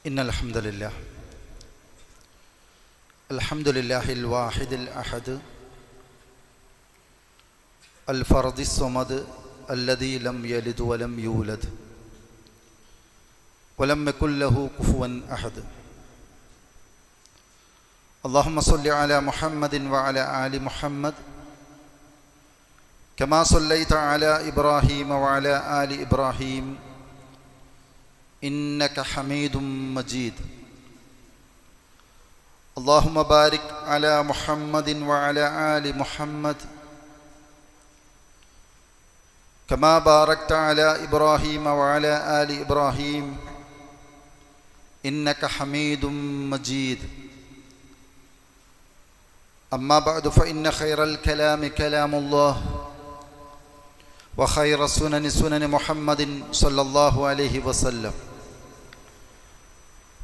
إن الحمد لله الحمد لله الواحد الأحد الفرد الصمد الذي لم يلد ولم يولد ولم يكن له كفوا أحد. اللهم صل على محمد وعلى آل محمد كما صليت على إبراهيم وعلى آل إبراهيم إنك حميد مجيد. اللهم بارك على محمد وعلى آل محمد كما باركت على إبراهيم وعلى آل إبراهيم إنك حميد مجيد. أما بعد فإن خير الكلام كلام الله وخير السنن سنن محمد صلى الله عليه وسلم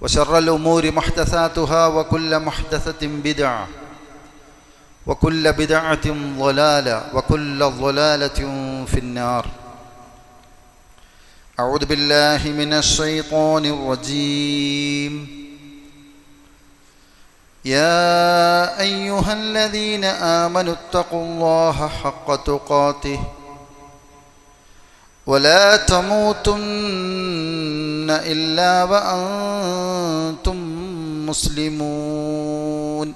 وشر الأمور محدثاتها وكل محدثة بدعة وكل بدعة ضلالة وكل ضلالة في النار. أعوذ بالله من الشيطان الرجيم. يا أيها الذين آمنوا اتقوا الله حق تقاته ولا تموتن إلا وأنتم مسلمون.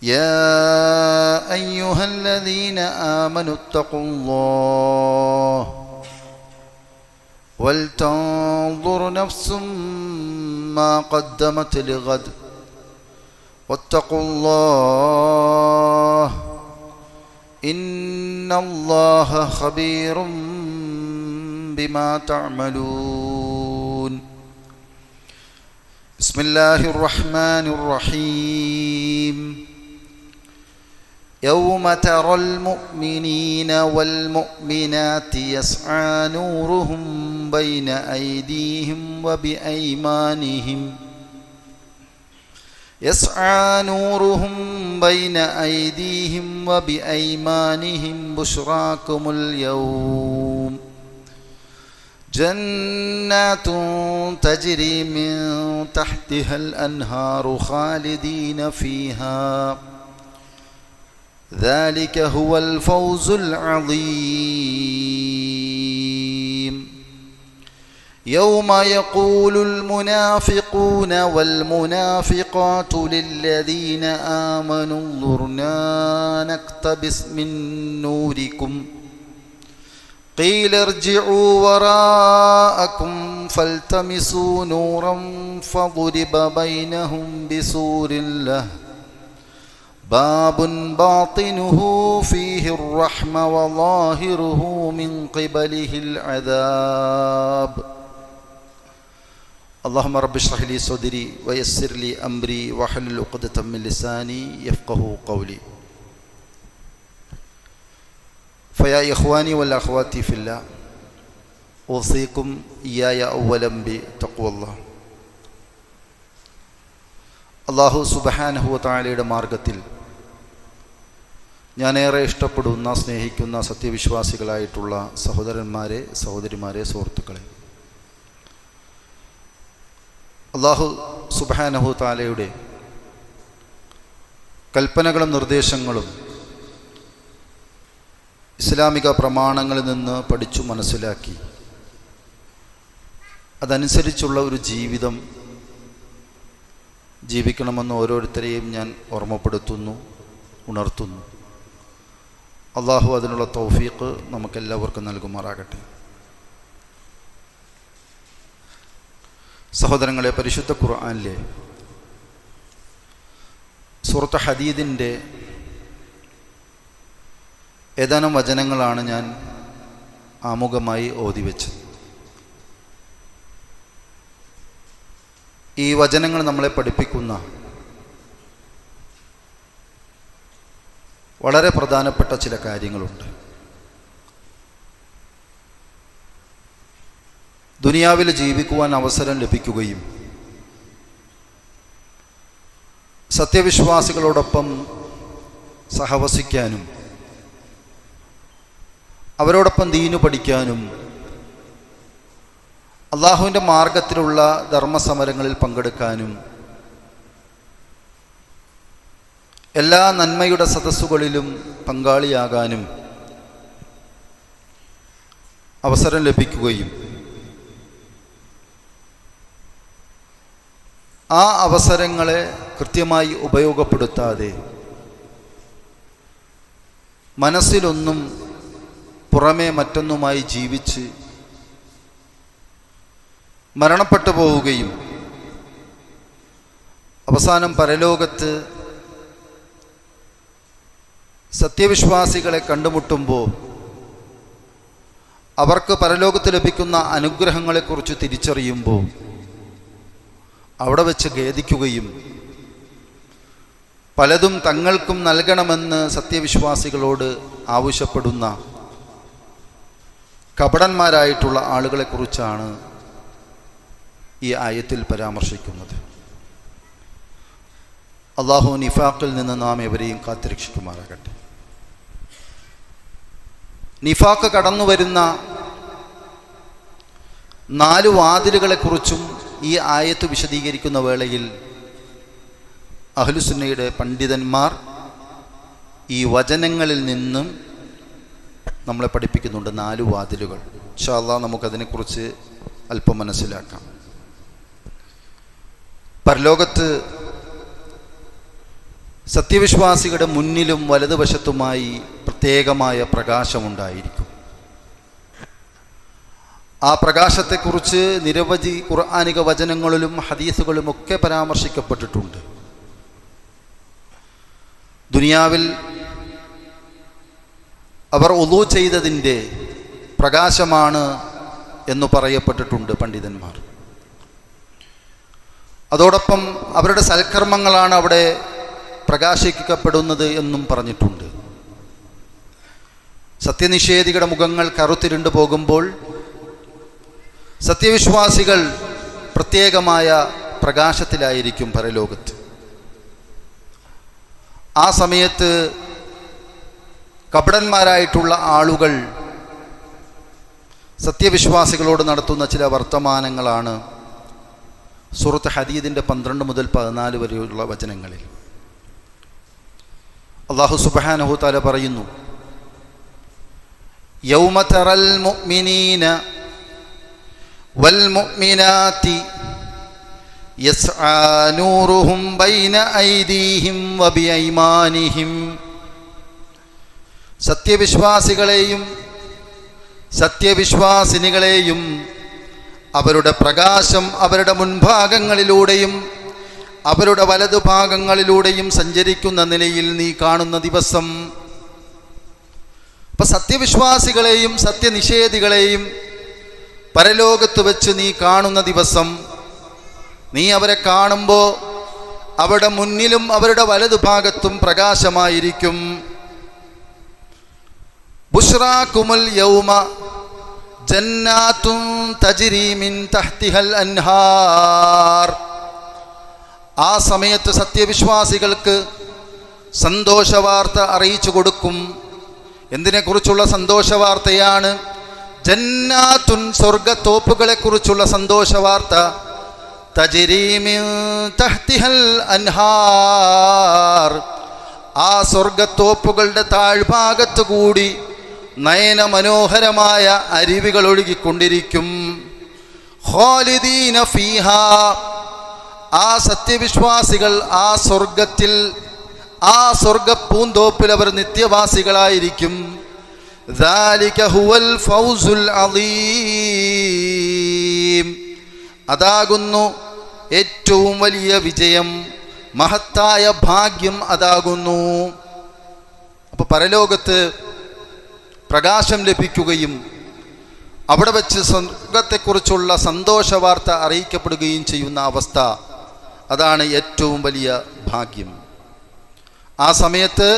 يا أيها الذين آمنوا اتقوا الله ولتنظر نفس ما قدمت لغد واتقوا الله إن الله خبير بما تعملون. بسم الله الرحمن الرحيم. يوم ترى المؤمنين والمؤمنات يسعى نورهم بين أيديهم وبأيمانهم بشراكم اليوم جنات تجري من تحتها الأنهار خالدين فيها ذلك هو الفوز العظيم. يوم يقول المنافقون والمنافقات للذين آمنوا انظرنا نقتبس من نوركم قيل ارجعوا وراءكم فالتمسوا نورا فضرب بينهم بسور له باب باطنه فيه الرحمة وظاهره من قبله العذاب. اللهم رب اشرح لي صدري ويسر لي أمري واحلل عقدة من لساني يفقهوا قولي. فيا إخواني والأخوات في الله أوصيكم إياي أولا بتقوى الله. അല്ലാഹു സുബ്ഹാനഹു വ തആലയുടെ മാർഗത്തിൽ ഞാനേറെ ഇഷ്ടപ്പെടുന്ന സ്നേഹിക്കുന്ന സത്യവിശ്വാസികളായിട്ടുള്ള സഹോദരന്മാരെ, സഹോദരിമാരെ, സുഹൃത്തുക്കളെ, അല്ലാഹു സുബ്ഹാനഹു വ തആലയുടെ കൽപ്പനകളും നിർദ്ദേശങ്ങളും ഇസ്ലാമിക പ്രമാണങ്ങളിൽ നിന്ന് പഠിച്ചു മനസ്സിലാക്കി അതനുസരിച്ചുള്ള ഒരു ജീവിതം ജീവിക്കണമെന്ന് ഓരോരുത്തരെയും ഞാൻ ഓർമ്മപ്പെടുത്തുന്നു, ഉണർത്തുന്നു. അള്ളാഹു അതിനുള്ള തൗഫീഖ് നമുക്കെല്ലാവർക്കും നൽകുമാറാകട്ടെ. സഹോദരങ്ങളെ, പരിശുദ്ധ ഖുർആനിലെ സൂറത്ത് ഹദീദിൻ്റെ ഏതാനും വചനങ്ങളാണ് ഞാൻ ആമുഖമായി ഓതിവെച്ചത്. ഈ വചനങ്ങൾ നമ്മളെ പഠിപ്പിക്കുന്ന വളരെ പ്രധാനപ്പെട്ട ചില കാര്യങ്ങളുണ്ട്. ദുനിയാവിൽ ജീവിക്കുവാൻ അവസരം ലഭിക്കുകയും സത്യവിശ്വാസികളോടൊപ്പം സഹവസിക്കാനും അവരോടൊപ്പം ദീനു പഠിക്കാനും അള്ളാഹുവിൻ്റെ മാർഗത്തിലുള്ള ധർമ്മസമരങ്ങളിൽ പങ്കെടുക്കാനും എല്ലാ നന്മയുടെ സദസ്സുകളിലും പങ്കാളിയാകാനും അവസരം ലഭിക്കുകയും ആ അവസരങ്ങളെ കൃത്യമായി ഉപയോഗപ്പെടുത്താതെ മനസ്സിലൊന്നും പുറമേ മറ്റൊന്നുമായി ജീവിച്ച് മരണപ്പെട്ടു പോവുകയും അവസാനം പരലോകത്ത് സത്യവിശ്വാസികളെ കണ്ടുമുട്ടുമ്പോൾ അവർക്ക് പരലോകത്ത് ലഭിക്കുന്ന അനുഗ്രഹങ്ങളെക്കുറിച്ച് തിരിച്ചറിയുമ്പോൾ അവിടെ വെച്ച് ഖേദിക്കുകയും പലതും തങ്ങൾക്കും നൽകണമെന്ന് സത്യവിശ്വാസികളോട് ആവശ്യപ്പെടുന്ന കപടന്മാരായിട്ടുള്ള ആളുകളെക്കുറിച്ചാണ് ഈ ആയത്തിൽ പരാമർശിക്കുന്നത്. അള്ളാഹു നിഫാഖിൽ നിന്ന് നാം എവരെയും കാത്തുരക്ഷിക്കുമാറാകട്ടെ. നിഫാഖ് കടന്നു വരുന്ന 4 വാതിലുകളെക്കുറിച്ചും ഈ ആയത്ത് വിശദീകരിക്കുന്ന വേളയിൽ അഹ്ലുസുന്നയുടെ പണ്ഡിതന്മാർ ഈ വചനങ്ങളിൽ നിന്നും നമ്മളെ പഠിപ്പിക്കുന്നുണ്ട് 4 വാതിലുകൾ. ഇൻഷാ അല്ലാഹ് നമുക്കതിനെക്കുറിച്ച് അല്പം മനസ്സിലാക്കാം. പരലോകത്ത് സത്യവിശ്വാസികളുടെ മുന്നിലും വലതുവശത്തുമായി പ്രത്യേകമായ പ്രകാശമുണ്ടായിരിക്കും. ആ പ്രകാശത്തെക്കുറിച്ച് നിരവധി ഖുർആനിക വചനങ്ങളിലും ഹദീസുകളുമൊക്കെ പരാമർശിക്കപ്പെട്ടിട്ടുണ്ട്. ദുനിയാവിൽ അവർ ഉളൂ ചെയ്തതിൻ്റെ പ്രകാശമാണ് എന്ന് പറയപ്പെട്ടിട്ടുണ്ട് പണ്ഡിതന്മാർ. അതോടൊപ്പം അവരുടെ സൽക്കർമ്മങ്ങളാണ് അവിടെ പ്രകാശിക്കപ്പെടുന്നത് എന്നും പറഞ്ഞിട്ടുണ്ട്. സത്യനിഷേധികളുടെ മുഖങ്ങൾ കറുത്തിരുണ്ടു പോകുമ്പോൾ സത്യവിശ്വാസികൾ പ്രത്യേകമായ പ്രകാശത്തിലായിരിക്കും പരലോകത്ത്. ആ സമയത്ത് കപടന്മാരായിട്ടുള്ള ആളുകൾ സത്യവിശ്വാസികളോട് നടത്തുന്ന ചില വർത്തമാനങ്ങളാണ് സൂറത്ത് ഹദീദിൻ്റെ 12 മുതൽ 14 വരെയുള്ള വചനങ്ങളിൽ. അല്ലാഹു സുബ്ഹാനഹു തആല പറയുന്നു, യൗമ തറൽ മുഅ്മിനീന വൽ മുഅ്മിനാതി യസ്ആ നൂറുഹും ബൈന ഐദീഹിം വബിഐമാനിഹിം. സത്യവിശ്വാസികളെയും സത്യവിശ്വാസിനികളെയും അവരുടെ പ്രകാശം അവരുടെ മുൻഭാഗങ്ങളിലൂടെയും അവരുടെ വലതുഭാഗങ്ങളിലൂടെയും സഞ്ചരിക്കുന്ന നിലയിൽ നീ കാണുന്ന ദിവസം. അപ്പം സത്യവിശ്വാസികളെയും സത്യനിഷേധികളെയും പരലോകത്ത് വെച്ച് നീ കാണുന്ന ദിവസം, നീ അവരെ കാണുമ്പോൾ അവരുടെ മുന്നിലും അവരുടെ വലതുഭാഗത്തും പ്രകാശമായിരിക്കും. ബുശ്റാകുമുൽ യൗമ ജന്നാത്തുൻ തജ്രി മിൻ തഹ്തിഹൽ അൻഹാർ. ആ സമയത്ത് സത്യവിശ്വാസികൾക്ക് സന്തോഷവാർത്ത അറിയിച്ചു കൊടുക്കും. എന്തിനെക്കുറിച്ചുള്ള സന്തോഷവാർത്തയാണ്? ജന്നാത്തുൻ, സ്വർഗത്തോപ്പുകളെ കുറിച്ചുള്ള സന്തോഷവാർത്ത. തജ്രി മിൻ തഹ്തിഹൽ അൻഹാർ, ആ സ്വർഗത്തോപ്പുകളുടെ താഴ്ഭാഗത്തു കൂടി നയന മനോഹരമായ അരുവികൾ ഒഴുകിക്കൊണ്ടിരിക്കും. ഖാലിദീന ഫീഹാ, ആ സത്യവിശ്വാസികൾ ആ സ്വർഗത്തിൽ, ആ സ്വർഗ പൂന്തോപ്പിൽ അവർ നിത്യവാസികളായിരിക്കും. ദാലിക ഹുവൽ ഫൗസുൽ അളീം, അതാകുന്നു ഏറ്റവും വലിയ വിജയം, മഹത്തായ ഭാഗ്യം അതാകുന്നു. അപ്പോൾ പരലോകത്ത് പ്രകാശം ലഭിക്കുകയും അവിടെ വെച്ച് സ്വർഗത്തെക്കുറിച്ചുള്ള സന്തോഷവാർത്ത അറിയിക്കപ്പെടുകയും ചെയ്യുന്ന അവസ്ഥ, അതാണ് ഏറ്റവും വലിയ ഭാഗ്യം. ആ സമയത്ത്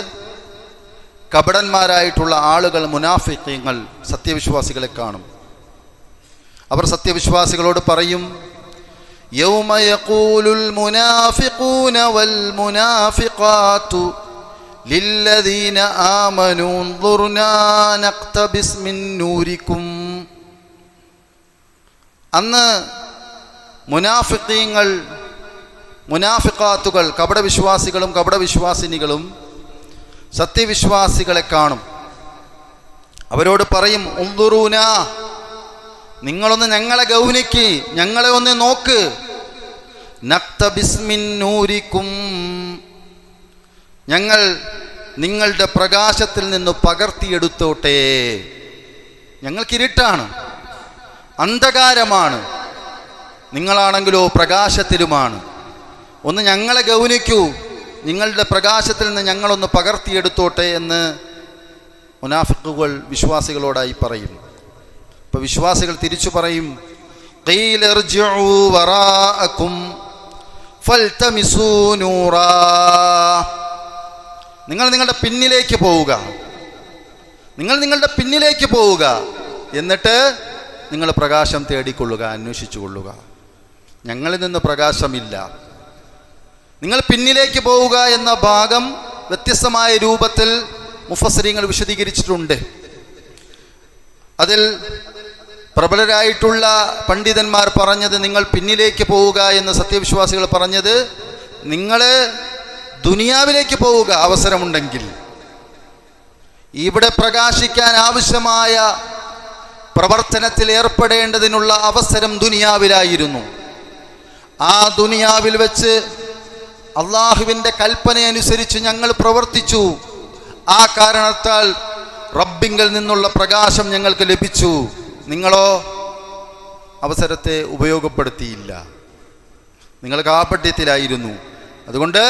കപടന്മാരായിട്ടുള്ള ആളുകൾ, മുനാഫിഖീങ്ങൾ, സത്യവിശ്വാസികളെ കാണും. അവർ സത്യവിശ്വാസികളോട് പറയും, യൗമ യഖൂലുൽ മുനാഫിഖൂന വൽ മുനാഫിഖാതു ലില്ലദീന ആമനൂ ഉൻദുർനാ നഖ്തബിസ് മിൻ നൂരിക്കും. അന്ന് മുനാഫിഖീങ്ങൾ, മുനാഫിഖാത്തുകൾ, കപടവിശ്വാസികളും കപടവിശ്വാസിനികളും സത്യവിശ്വാസികളെ കാണും. അവരോട് പറയും, ഉൻദുറൂന, നിങ്ങളൊന്ന് ഞങ്ങളെ ഗൗനിക്ക്, ഞങ്ങളെ ഒന്ന് നോക്ക്. നഖ്തബിസ് മിൻ നൂരിക്കും, ഞങ്ങൾ നിങ്ങളുടെ പ്രകാശത്തിൽ നിന്ന് പകർത്തിയെടുത്തോട്ടെ. ഞങ്ങൾക്ക് ഇരുട്ടാണ്, അന്ധകാരമാണ്, നിങ്ങളാണെങ്കിലോ പ്രകാശത്തിലുമാണ്. ഒന്ന് ഞങ്ങളെ ഗൗനിക്കൂ, നിങ്ങളുടെ പ്രകാശത്തിൽ നിന്ന് ഞങ്ങളൊന്ന് പകർത്തിയെടുത്തോട്ടെ എന്ന് മുനാഫിഖുകൾ വിശ്വാസികളോടായി പറയും. അപ്പോൾ വിശ്വാസികൾ തിരിച്ചു പറയും, ഖീല ഇർജിഉ വറാഅകും ഫൽതമിസൂ നൂറാ, നിങ്ങൾ നിങ്ങളുടെ പിന്നിലേക്ക് പോവുക, നിങ്ങൾ നിങ്ങളുടെ പിന്നിലേക്ക് പോവുക, എന്നിട്ട് നിങ്ങൾ പ്രകാശം തേടിക്കൊള്ളുക, അന്വേഷിച്ചു കൊള്ളുക. ഞങ്ങളിൽ നിന്ന് പ്രകാശമില്ല, നിങ്ങൾ പിന്നിലേക്ക് പോവുക എന്ന ഭാഗം വ്യത്യസ്തമായ രൂപത്തിൽ മുഫസ്സിരീങ്ങൾ വിശദീകരിച്ചിട്ടുണ്ട്. അതിൽ പ്രബലരായിട്ടുള്ള പണ്ഡിതന്മാർ പറഞ്ഞത്, നിങ്ങൾ പിന്നിലേക്ക് പോവുക എന്ന് സത്യവിശ്വാസികൾ പറഞ്ഞത്, നിങ്ങൾ ദുനിയാവിലേക്ക് പോവുക അവസരമുണ്ടെങ്കിൽ. ഇവിടെ പ്രകാശിക്കാൻ ആവശ്യമായ പ്രവർത്തനത്തിൽ ഏർപ്പെടേണ്ടതിനുള്ള അവസരം ദുനിയാവിലായിരുന്നു. ആ ദുനിയാവിൽ വെച്ച് അള്ളാഹുവിൻ്റെ കൽപ്പനയനുസരിച്ച് ഞങ്ങൾ പ്രവർത്തിച്ചു. ആ കാരണത്താൽ റബ്ബിങ്കിൽ നിന്നുള്ള പ്രകാശം ഞങ്ങൾക്ക് ലഭിച്ചു. നിങ്ങളോ അവസരത്തെ ഉപയോഗപ്പെടുത്തിയില്ല, നിങ്ങൾ കാപട്യത്തിലായിരുന്നു. അതുകൊണ്ട്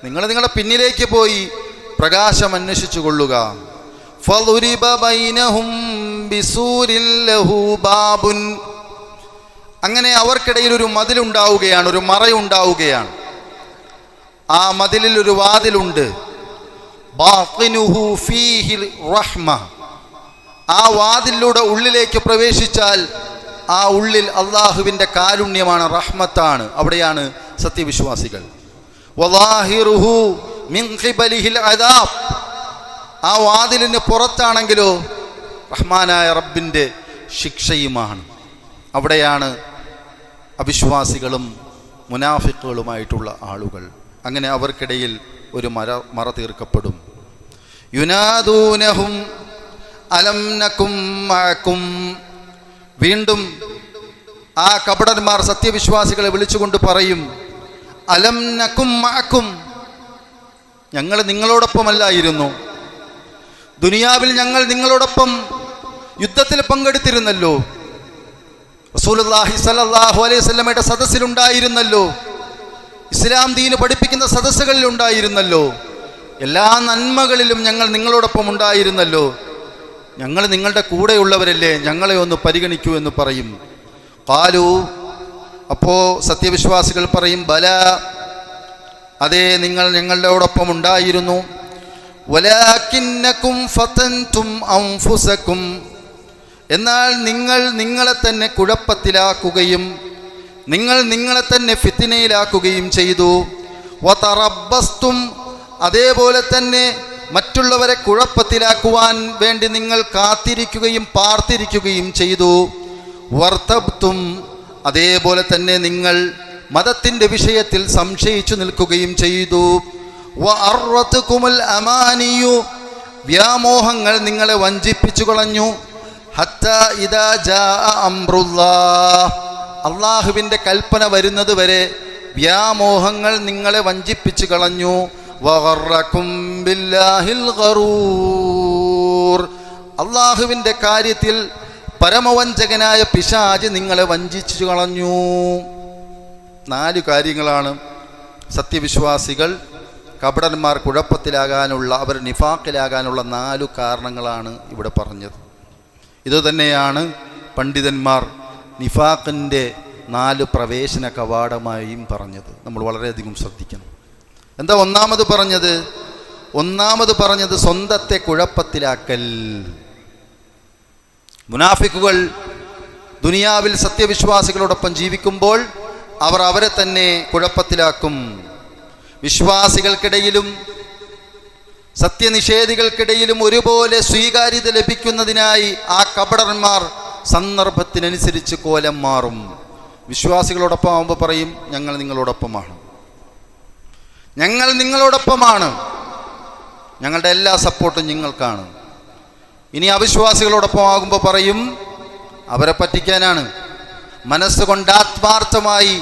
നിങ്ങൾ നിങ്ങളുടെ പിന്നിലേക്ക് പോയി പ്രകാശം അന്വേഷിച്ചു കൊള്ളുക. ഫളുരിബ ബൈനഹും ബിസൂരിൻ ലഹു ബാബുൻ, അങ്ങനെ അവർക്കിടയിൽ ഒരു മതിലുണ്ടാവുകയാണ്, ഒരു മറയുണ്ടാവുകയാണ്. ആ മതിലിൽ ഒരു വാതിലുണ്ട്. ബാഖിനുഹു ഫീഹി റഹ്മ, ആ വാതിലിലൂടെ ഉള്ളിലേക്ക് പ്രവേശിച്ചാൽ ആ ഉള്ളിൽ അള്ളാഹുവിൻ്റെ കാരുണ്യമാണ്, റഹ്മത്താണ്. അവിടെയാണ് സത്യവിശ്വാസികൾ. വലാഹിറുഹു മിൻ ഖിബലിഹിൽ അദാബ്, ആ വാതിലിന് പുറത്താണെങ്കിലോ റഹ്മാനായ റബ്ബിൻ്റെ ശിക്ഷയുമാണ്. അവിടെയാണ് അവിശ്വാസികളും മുനാഫിക്കുകളുമായിട്ടുള്ള ആളുകൾ. അങ്ങനെ അവർക്കിടയിൽ ഒരു മറ തീർക്കപ്പെടും. യുനാദൂനഹും അലം നകും മഅകും, വീണ്ടും ആ കപടന്മാർ സത്യവിശ്വാസികളെ വിളിച്ചുകൊണ്ട് പറയും, അലം നകും മഅകും, ഞങ്ങൾ നിങ്ങളോടൊപ്പമല്ലായിരുന്നു, ദുനിയാവിൽ ഞങ്ങൾ നിങ്ങളോടൊപ്പം യുദ്ധത്തിൽ പങ്കെടുത്തിരുന്നല്ലോ, റസൂലുള്ളാഹി സ്വല്ലല്ലാഹു അലൈഹി വസല്ലമയുടെ സദസ്സിലുണ്ടായിരുന്നല്ലോ, ഇസ്ലാം ദീന് പഠിപ്പിക്കുന്ന സദസ്സുകളിൽ ഉണ്ടായിരുന്നല്ലോ, എല്ലാ നന്മകളിലും ഞങ്ങൾ നിങ്ങളോടൊപ്പം ഉണ്ടായിരുന്നല്ലോ, ഞങ്ങൾ നിങ്ങളുടെ കൂടെയുള്ളവരല്ലേ, ഞങ്ങളെ ഒന്ന് പരിഗണിക്കൂ എന്ന് പറയും. ഖാലു, അപ്പോൾ സത്യവിശ്വാസികൾ പറയും, ബല, അതെ, നിങ്ങൾ ഞങ്ങളോടൊപ്പം ഉണ്ടായിരുന്നു. വലാകിന്നകും ഫതൻതും അൻഫുസകും, എന്നാൽ നിങ്ങൾ നിങ്ങളെ തന്നെ കുഴപ്പത്തിലാക്കുകയും നിങ്ങൾ നിങ്ങളെ തന്നെ ഫിത്നയിലാക്കുകയും ചെയ്തു. വതറബ്ബസ്തും, അതേപോലെ തന്നെ മറ്റുള്ളവരെ കുഴപ്പത്തിലാക്കുവാൻ വേണ്ടി നിങ്ങൾ കാത്തിരിക്കുകയും പാർത്തിരിക്കുകയും ചെയ്തു. വർത്തബ്തും, അതേപോലെ തന്നെ നിങ്ങൾ മതത്തിൻ്റെ വിഷയത്തിൽ സംശയിച്ചു നിൽക്കുകയും ചെയ്തു. വഅർറതുകുമുൽ അമാനിയു, വ്യാമോഹങ്ങൾ നിങ്ങളെ വഞ്ചിപ്പിച്ചു കളഞ്ഞു. ഹത്താ ഇദാ ജാഅ അംറുല്ലാഹ്, അള്ളാഹുവിൻ്റെ കൽപ്പന വരുന്നത് വരെ വ്യാമോഹങ്ങൾ നിങ്ങളെ വഞ്ചിപ്പിച്ചു കളഞ്ഞു. വഗറക്കും ബില്ലാഹിൽ ഗറൂർ, അള്ളാഹുവിൻ്റെ കാര്യത്തിൽ പരമവഞ്ചകനായ പിശാച് നിങ്ങളെ വഞ്ചിച്ചു കളഞ്ഞു. 4 കാര്യങ്ങളാണ് സത്യവിശ്വാസികൾ കപടന്മാർ കുഴപ്പത്തിലാകാനുള്ള, അവർ നിഫാഖിലാകാനുള്ള 4 കാരണങ്ങളാണ് ഇവിടെ പറഞ്ഞത്. ഇതുതന്നെയാണ് പണ്ഡിതന്മാർ നിഫാഖിൻ്റെ 4 പ്രവേശന കവാടമായും പറഞ്ഞത്. നമ്മൾ വളരെയധികം ശ്രദ്ധിക്കണം. എന്താ ഒന്നാമത് പറഞ്ഞത്? ഒന്നാമത് പറഞ്ഞത് സ്വന്തത്തെ കുഴപ്പത്തിലാക്കൽ. മുനാഫിക്കുകൾ ദുനിയാവിൽ സത്യവിശ്വാസികളോടൊപ്പം ജീവിക്കുമ്പോൾ അവർ അവരെ തന്നെ കുഴപ്പത്തിലാക്കും. വിശ്വാസികൾക്കിടയിലും സത്യനിഷേധികൾക്കിടയിലും ഒരുപോലെ സ്വീകാര്യത ലഭിക്കുന്നതിനായി ആ കപടന്മാർ സന്ദർഭത്തിനനുസരിച്ച് കോലം മാറും. വിശ്വാസികളോടൊപ്പം ആകുമ്പോൾ പറയും ഞങ്ങൾ നിങ്ങളോടൊപ്പമാണ്, ഞങ്ങൾ നിങ്ങളോടൊപ്പമാണ്, ഞങ്ങളുടെ എല്ലാ സപ്പോർട്ടും നിങ്ങൾക്കാണ്. ഇനി അവിശ്വാസികളോടൊപ്പം ആകുമ്പോൾ പറയും അവരെ പറ്റിക്കാനാണ്, മനസ്സുകൊണ്ട് ആത്മാർത്ഥമായി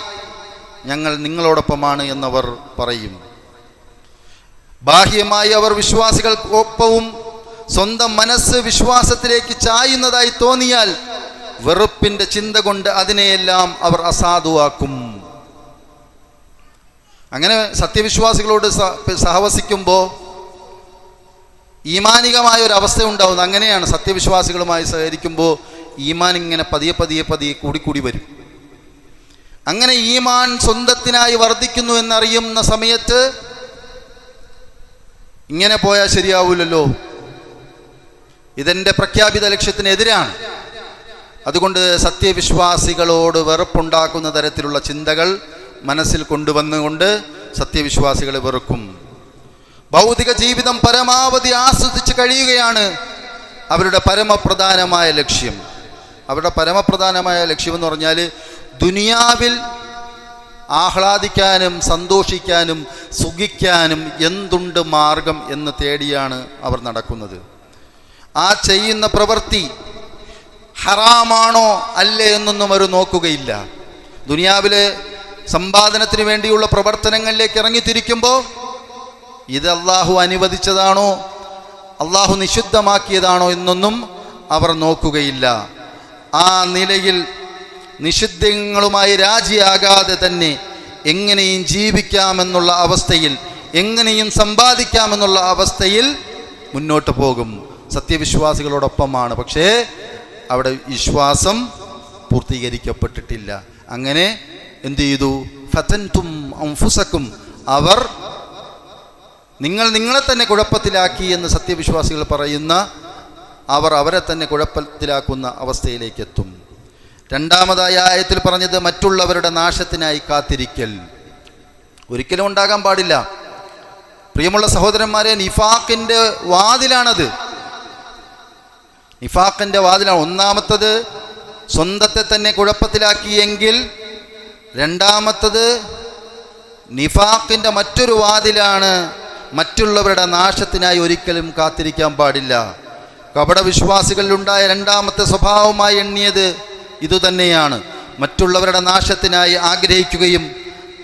ഞങ്ങൾ നിങ്ങളോടൊപ്പമാണ് എന്നവർ പറയും. ബാഹ്യമായി അവർ വിശ്വാസികൾക്കൊപ്പവും സ്വന്തം മനസ്സ് വിശ്വാസത്തിലേക്ക് ചായുന്നതായി തോന്നിയാൽ വെറുപ്പിന്റെ ചിന്ത കൊണ്ട് അതിനെയെല്ലാം അവർ അസാധുവാക്കും. അങ്ങനെ സത്യവിശ്വാസികളോട് സഹവസിക്കുമ്പോൾ ഈമാനികമായ ഒരു അവസ്ഥ ഉണ്ടാവുന്നത് അങ്ങനെയാണ്. സത്യവിശ്വാസികളുമായി സഹകരിക്കുമ്പോൾ ഈമാൻ ഇങ്ങനെ പതിയെ പതിയെ പതിയെ കൂടിക്കൂടി വരും. അങ്ങനെ ഈമാൻ സ്വന്തത്തിനായി വർദ്ധിക്കുന്നു എന്നറിയുന്ന സമയത്ത് ഇങ്ങനെ പോയാൽ ശരിയാവില്ലല്ലോ, ഇതെൻ്റെ പ്രഖ്യാപിത ലക്ഷ്യത്തിനെതിരാണ്. അതുകൊണ്ട് സത്യവിശ്വാസികളോട് വെറുപ്പുണ്ടാക്കുന്ന തരത്തിലുള്ള ചിന്തകൾ മനസ്സിൽ കൊണ്ടുവന്നുകൊണ്ട് സത്യവിശ്വാസികളെ വെറുക്കും. ഭൗതിക ജീവിതം പരമാവധി ആസ്വദിച്ച് കഴിയുകയാണ് അവരുടെ പരമപ്രധാനമായ ലക്ഷ്യം. അവരുടെ പരമപ്രധാനമായ ലക്ഷ്യം എന്ന് പറഞ്ഞാൽ ദുനിയാവിൽ ആഹ്ലാദിക്കാനും സന്തോഷിക്കാനും സുഖിക്കാനും എന്തുണ്ട് മാർഗം എന്ന് തേടിയാണ് അവർ നടക്കുന്നത്. ആ ചെയ്യുന്ന പ്രവൃത്തി ഹറാമാണോ അല്ലേ എന്നൊന്നും അവർ നോക്കുകയില്ല. ദുനിയാവിലെ സമ്പാദനത്തിന് വേണ്ടിയുള്ള പ്രവർത്തനങ്ങളിലേക്ക് ഇറങ്ങിത്തിരിക്കുമ്പോൾ ഇത് അള്ളാഹു അനുവദിച്ചതാണോ അള്ളാഹു നിഷിദ്ധമാക്കിയതാണോ എന്നൊന്നും അവർ നോക്കുകയില്ല. ആ നിലയിൽ നിഷിദ്ധങ്ങളുമായി രാജിയാകാതെ തന്നെ എങ്ങനെയും ജീവിക്കാമെന്നുള്ള അവസ്ഥയിൽ, എങ്ങനെയും സമ്പാദിക്കാമെന്നുള്ള അവസ്ഥയിൽ മുന്നോട്ട് പോകും. സത്യവിശ്വാസികളോടൊപ്പമാണ്. പക്ഷേ അവിടെ വിശ്വാസം പൂർത്തീകരിക്കപ്പെട്ടിട്ടില്ല. അങ്ങനെ എന്തു ചെയ്തു? ഫതൻതും അൻഫുസക്കും, അവർ നിങ്ങൾ നിങ്ങളെ തന്നെ കുഴപ്പത്തിലാക്കി എന്ന് സത്യവിശ്വാസികൾ പറയുന്ന അവർ അവരെ തന്നെ കുഴപ്പത്തിലാക്കുന്ന അവസ്ഥയിലേക്ക് എത്തും. രണ്ടാമതായ ആയത്തിൽ പറഞ്ഞത് മറ്റുള്ളവരുടെ നാശത്തിനായി കാത്തിരിക്കൽ ഒരിക്കലും ഉണ്ടാകാൻ പാടില്ല. പ്രിയമുള്ള സഹോദരന്മാരെ, നിഫാഖിൻ്റെ വാതിലാണത്. നിഫാഖിൻ്റെ വാതിലാണ്. ഒന്നാമത്തത് സ്വന്തത്തെ തന്നെ കുഴപ്പത്തിലാക്കിയെങ്കിൽ, രണ്ടാമത്തത് നിഫാഖിൻ്റെ മറ്റൊരു വാതിലാണ് മറ്റുള്ളവരുടെ നാശത്തിനായി ഒരിക്കലും കാത്തിരിക്കാൻ പാടില്ല. കപടവിശ്വാസികളിലുണ്ടായ രണ്ടാമത്തെ സ്വഭാവമായി എണ്ണിയത് ഇതുതന്നെയാണ്. മറ്റുള്ളവരുടെ നാശത്തിനായി ആഗ്രഹിക്കുകയും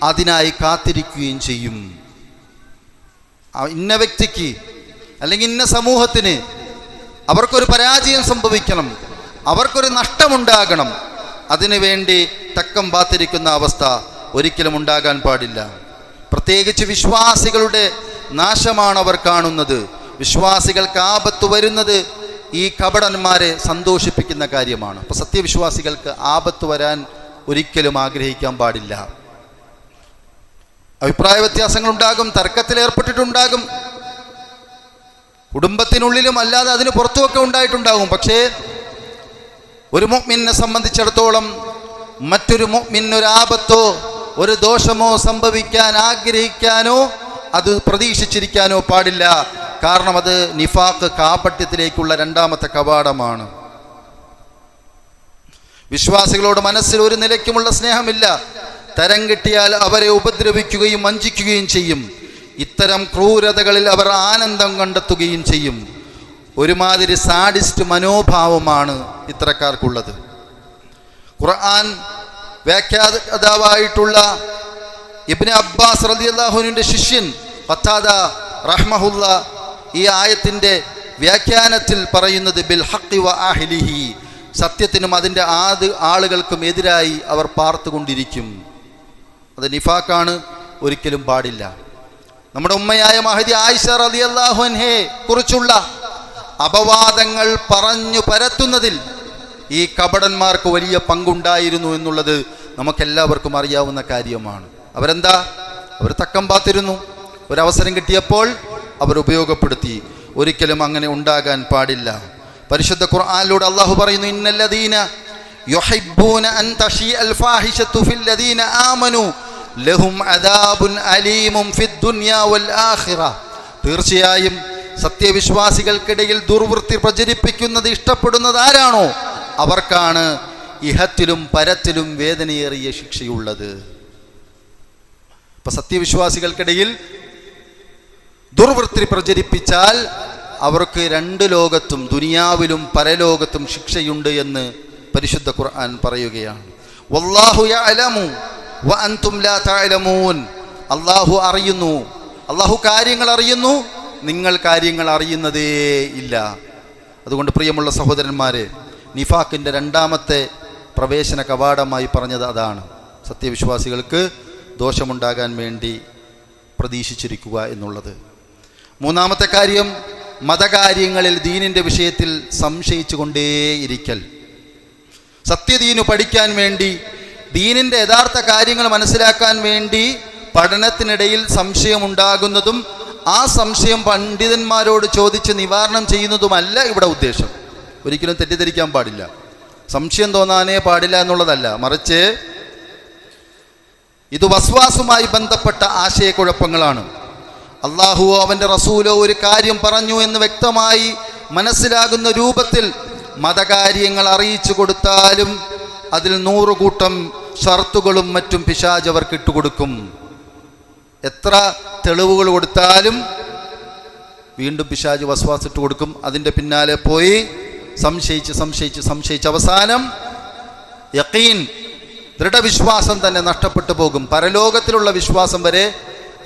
അതിനായി കാത്തിരിക്കുകയും ചെയ്യും. ഇന്ന വ്യക്തിക്ക് അല്ലെങ്കിൽ ഇന്ന സമൂഹത്തിന് അവർക്കൊരു പരാജയം സംഭവിക്കണം, അവർക്കൊരു നഷ്ടമുണ്ടാകണം, അതിനുവേണ്ടി തക്കം പാത്തിരിക്കുന്ന അവസ്ഥ ഒരിക്കലും ഉണ്ടാകാൻ പാടില്ല. പ്രത്യേകിച്ച് വിശ്വാസികളുടെ നാശമാണ് അവർ കാണുന്നത്. വിശ്വാസികൾക്ക് ആപത്ത് വരുന്നത് ഈ കപടന്മാരെ സന്തോഷിപ്പിക്കുന്ന കാര്യമാണ്. അപ്പോൾ സത്യവിശ്വാസികൾക്ക് ആപത്ത് വരാൻ ഒരിക്കലും ആഗ്രഹിക്കാൻ പാടില്ല. അഭിപ്രായ വ്യത്യാസങ്ങളുണ്ടാകും, തർക്കത്തിലേർപ്പെട്ടിട്ടുണ്ടാകും, കുടുംബത്തിനുള്ളിലും അല്ലാതെ അതിന് പുറത്തുമൊക്കെ ഉണ്ടായിട്ടുണ്ടാകും. പക്ഷേ ഒരു മുഅ്മിനെ സംബന്ധിച്ചിടത്തോളം മറ്റൊരു മുഅ്മിന് ഒരു ആപത്തോ ഒരു ദോഷമോ സംഭവിക്കാൻ ആഗ്രഹിക്കാനോ അത് പ്രതീക്ഷിച്ചിരിക്കാനോ പാടില്ല. കാരണം അത് നിഫാഖ്, കാപട്യത്തിലേക്കുള്ള രണ്ടാമത്തെ കവാടമാണ്. വിശ്വാസികളോട് മനസ്സിൽ ഒരു നിലയ്ക്കുമുള്ള സ്നേഹമില്ല. തരം കിട്ടിയാൽ അവരെ ഉപദ്രവിക്കുകയും വഞ്ചിക്കുകയും ചെയ്യും. ഇത്തരം ക്രൂരതകളിൽ അവർ ആനന്ദം കണ്ടെത്തുകയും ചെയ്യും. ഒരുമാതിരി സാഡിസ്റ്റ് മനോഭാവമാണ് ഇത്തരക്കാർക്കുള്ളത്. ഖുർആൻ വ്യാഖ്യാതാവായിട്ടുള്ള ഇബ്നു അബ്ബാസ് റളിയല്ലാഹുവിന്റെ ശിഷ്യൻ ഖത്താദ റഹ്മഹുല്ല ഈ ആയത്തിൻ്റെ വ്യാഖ്യാനത്തിൽ പറയുന്നത് ബിൽ ഹഖ് വ അഹ്ലിഹി, സത്യത്തിനും അതിൻ്റെ ആളുകൾക്കും എതിരായി അവർ പാർത്തുകൊണ്ടിരിക്കും. അത് നിഫാഖാണ്, ഒരിക്കലും പാടില്ല. നമ്മുടെ ഉമ്മയായ മഹദി ആയിഷ റളിയല്ലാഹു അൻഹയെ കുറിച്ചുള്ള അപവാദങ്ങൾ പറഞ്ഞു പരത്തുന്നതിൽ ഈ കപടന്മാർക്ക് വലിയ പങ്കുണ്ടായിരുന്നു എന്നുള്ളത് നമുക്കെല്ലാവർക്കും അറിയാവുന്ന കാര്യമാണ്. അവരെന്താ? അവർ തക്കം പാത്തിരുന്നു. ഒരവസരം കിട്ടിയപ്പോൾ അവർ ഉപയോഗപ്പെടുത്തി. ഒരിക്കലും അങ്ങനെ ഉണ്ടാകാൻ പാടില്ല. പരിശുദ്ധ ഖുർആനിലൂടെ അല്ലാഹു പറയുന്നു, ഇന്നല്ലദീന യുഹിബ്ബൂന അൻ തശീഅൽ ഫാഹിശതു ഫില്ലദീന ആമനു ലഹും അദാബുൻ അലീമുൻ ഫിദ്ദുനിയ വൽ ആഖിറ. തീർച്ചയായും സത്യവിശ്വാസികൾക്കിടയിൽ ദുർവൃത്തി പ്രചരിപ്പിക്കുന്നത് ഇഷ്ടപ്പെടുന്നത് ആരാണോ അവർക്കാണ് ഇഹത്തിലും പരത്തിലും വേദനയേറിയ ശിക്ഷയുള്ളത്. ഇപ്പൊ സത്യവിശ്വാസികൾക്കിടയിൽ ദുർവൃത്തി പ്രചരിപ്പിച്ചാൽ അവർക്ക് രണ്ട് ലോകത്തും ദുനിയാവിലും പരലോകത്തും ശിക്ഷയുണ്ട് എന്ന് പരിശുദ്ധ ഖുർആൻ പറയുകയാണ്. വല്ലാഹു യഅലമു വ അൻതും ലാ തഅലമൂൻ. അല്ലാഹു അറിയുന്നു, അല്ലാഹു കാര്യങ്ങൾ അറിയുന്നു, നിങ്ങൾ കാര്യങ്ങൾ അറിയുന്നതേ ഇല്ല. അതുകൊണ്ട് പ്രിയമുള്ള സഹോദരന്മാരെ, നിഫാഖിൻ്റെ രണ്ടാമത്തെ പ്രവേശന കവാടമായി പറഞ്ഞത് അതാണ്. സത്യവിശ്വാസികൾക്ക് ദോഷമുണ്ടാകാൻ വേണ്ടി പ്രതീക്ഷിച്ചിരിക്കുക എന്നുള്ളത്. മൂന്നാമത്തെ കാര്യം, മതകാര്യങ്ങളിൽ ദീനിൻ്റെ വിഷയത്തിൽ സംശയിച്ചു കൊണ്ടേയിരിക്കൽ. സത്യദീനു പഠിക്കാൻ വേണ്ടി, ദീനിൻ്റെ യഥാർത്ഥ കാര്യങ്ങൾ മനസ്സിലാക്കാൻ വേണ്ടി പഠനത്തിനിടയിൽ സംശയമുണ്ടാകുന്നതും ആ സംശയം പണ്ഡിതന്മാരോട് ചോദിച്ച് നിവാരണം ചെയ്യുന്നതുമല്ല ഇവിടെ ഉദ്ദേശം. ഒരിക്കലും തെറ്റിദ്ധരിക്കാൻ പാടില്ല. സംശയം തോന്നാനേ പാടില്ല എന്നുള്ളതല്ല, മറിച്ച് ഇത് വസ്വാസുമായി ബന്ധപ്പെട്ട ആശയക്കുഴപ്പങ്ങളാണ്. അള്ളാഹുവോ അവൻ്റെ റസൂലോ ഒരു കാര്യം പറഞ്ഞു എന്ന് വ്യക്തമായി മനസ്സിലാകുന്ന രൂപത്തിൽ മതകാര്യങ്ങൾ അറിയിച്ചു കൊടുത്താലും അതിൽ 100 കൂട്ടം ഷർത്തുകളും മറ്റും പിശാച് അവർക്ക് ഇട്ടുകൊടുക്കും. എത്ര തെളിവുകൾ കൊടുത്താലും വീണ്ടും പിശാച് വസ്വാസിട്ട് കൊടുക്കും. അതിൻ്റെ പിന്നാലെ പോയി സംശയിച്ച് അവസാനം യഖീൻ, ദൃഢവിശ്വാസം തന്നെ നഷ്ടപ്പെട്ടു പോകും. പരലോകത്തിലുള്ള വിശ്വാസം വരെ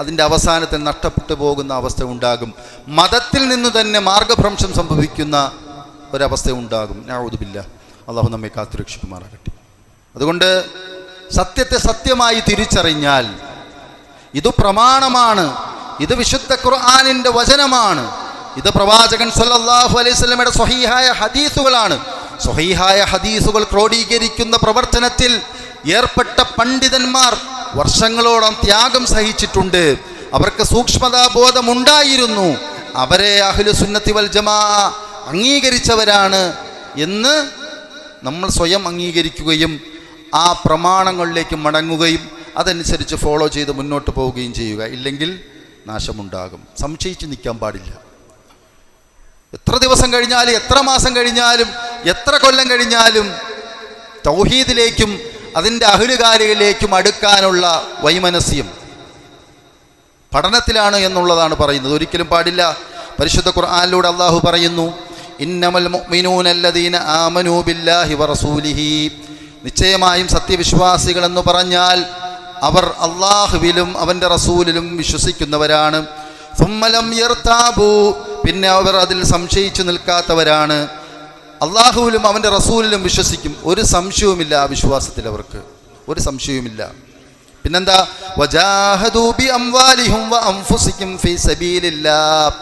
അതിൻ്റെ അവസാനത്തിൽ നഷ്ടപ്പെട്ടു പോകുന്ന അവസ്ഥ ഉണ്ടാകും. മതത്തിൽ നിന്ന് തന്നെ മാർഗഭ്രംശം സംഭവിക്കുന്ന ഒരവസ്ഥ ഉണ്ടാകും. നഊദു ബില്ലാഹ്. അള്ളാഹു നമ്മെ കാത്തുരക്ഷിക്കുമാറാകട്ടെ. അതുകൊണ്ട് സത്യത്തെ സത്യമായി തിരിച്ചറിഞ്ഞാൽ ഇത് പ്രമാണമാണ്, ഇത് വിശുദ്ധ ഖുർആനിൻ്റെ വചനമാണ്, ഇത് പ്രവാചകൻ സല്ലല്ലാഹു അലൈഹി വസല്ലമയുടെ സ്വഹീഹായ ഹദീസുകളാണ്. സ്വഹീഹായ ഹദീസുകൾ ക്രോഡീകരിക്കുന്ന പ്രവർത്തനത്തിൽ ഏർപ്പെട്ട പണ്ഡിതന്മാർ വർഷങ്ങളോളം ത്യാഗം സഹിച്ചിട്ടുണ്ട്. അവർക്ക് സൂക്ഷ്മതാബോധമുണ്ടായിരുന്നു. അവരെ അഹ്ലു സുന്നത്തി വൽ ജമാഅ അംഗീകരിച്ചവരാണ് എന്ന് നമ്മൾ സ്വയം അംഗീകരിക്കുകയും ആ പ്രമാണങ്ങളിലേക്ക് മടങ്ങുകയും അതനുസരിച്ച് ഫോളോ ചെയ്ത് മുന്നോട്ട് പോവുകയും ചെയ്യുക. ഇല്ലെങ്കിൽ നാശമുണ്ടാകും. സംശയിച്ച് നിൽക്കാൻ പാടില്ല. എത്ര ദിവസം കഴിഞ്ഞാലും, എത്ര മാസം കഴിഞ്ഞാലും, എത്ര കൊല്ലം കഴിഞ്ഞാലും തൗഹീദിലേക്കും അതിൻ്റെ അഹ്ലുകാരികളിലേക്കും അടുക്കാനുള്ള വൈമനസ്യം പഠനത്തിലാണ് എന്നുള്ളതാണ് പറയുന്നത്. ഒരിക്കലും പാടില്ല. പരിശുദ്ധ ഖുർആനിലൂടെ അള്ളാഹു പറയുന്നു, ഇന്നമൽ മുഅ്മിനൂന അല്ലദീന ആമനൂ ബില്ലാഹി വറസൂലിഹി. നിശ്ചയമായും സത്യവിശ്വാസികൾ എന്ന് പറഞ്ഞാൽ അവർ അള്ളാഹുവിലും അവൻ്റെ റസൂലിലും വിശ്വസിക്കുന്നവരാണ്. സുമ്മലം യർതാബു, പിന്നെ അവർ അതിൽ സംശയിച്ചു നിൽക്കാത്തവരാണ്. അള്ളാഹുവിലും അവൻ്റെ റസൂലിലും വിശ്വസിക്കും. ഒരു സംശയവുമില്ല ആ വിശ്വാസത്തിൽ, അവർക്ക് ഒരു സംശയവുമില്ല. പിന്നെന്താ, വജാഹദൂ ബി അംവാലിഹിം വ അൻഫുസിഹിം ഫീ സബീലില്ലാഹ്.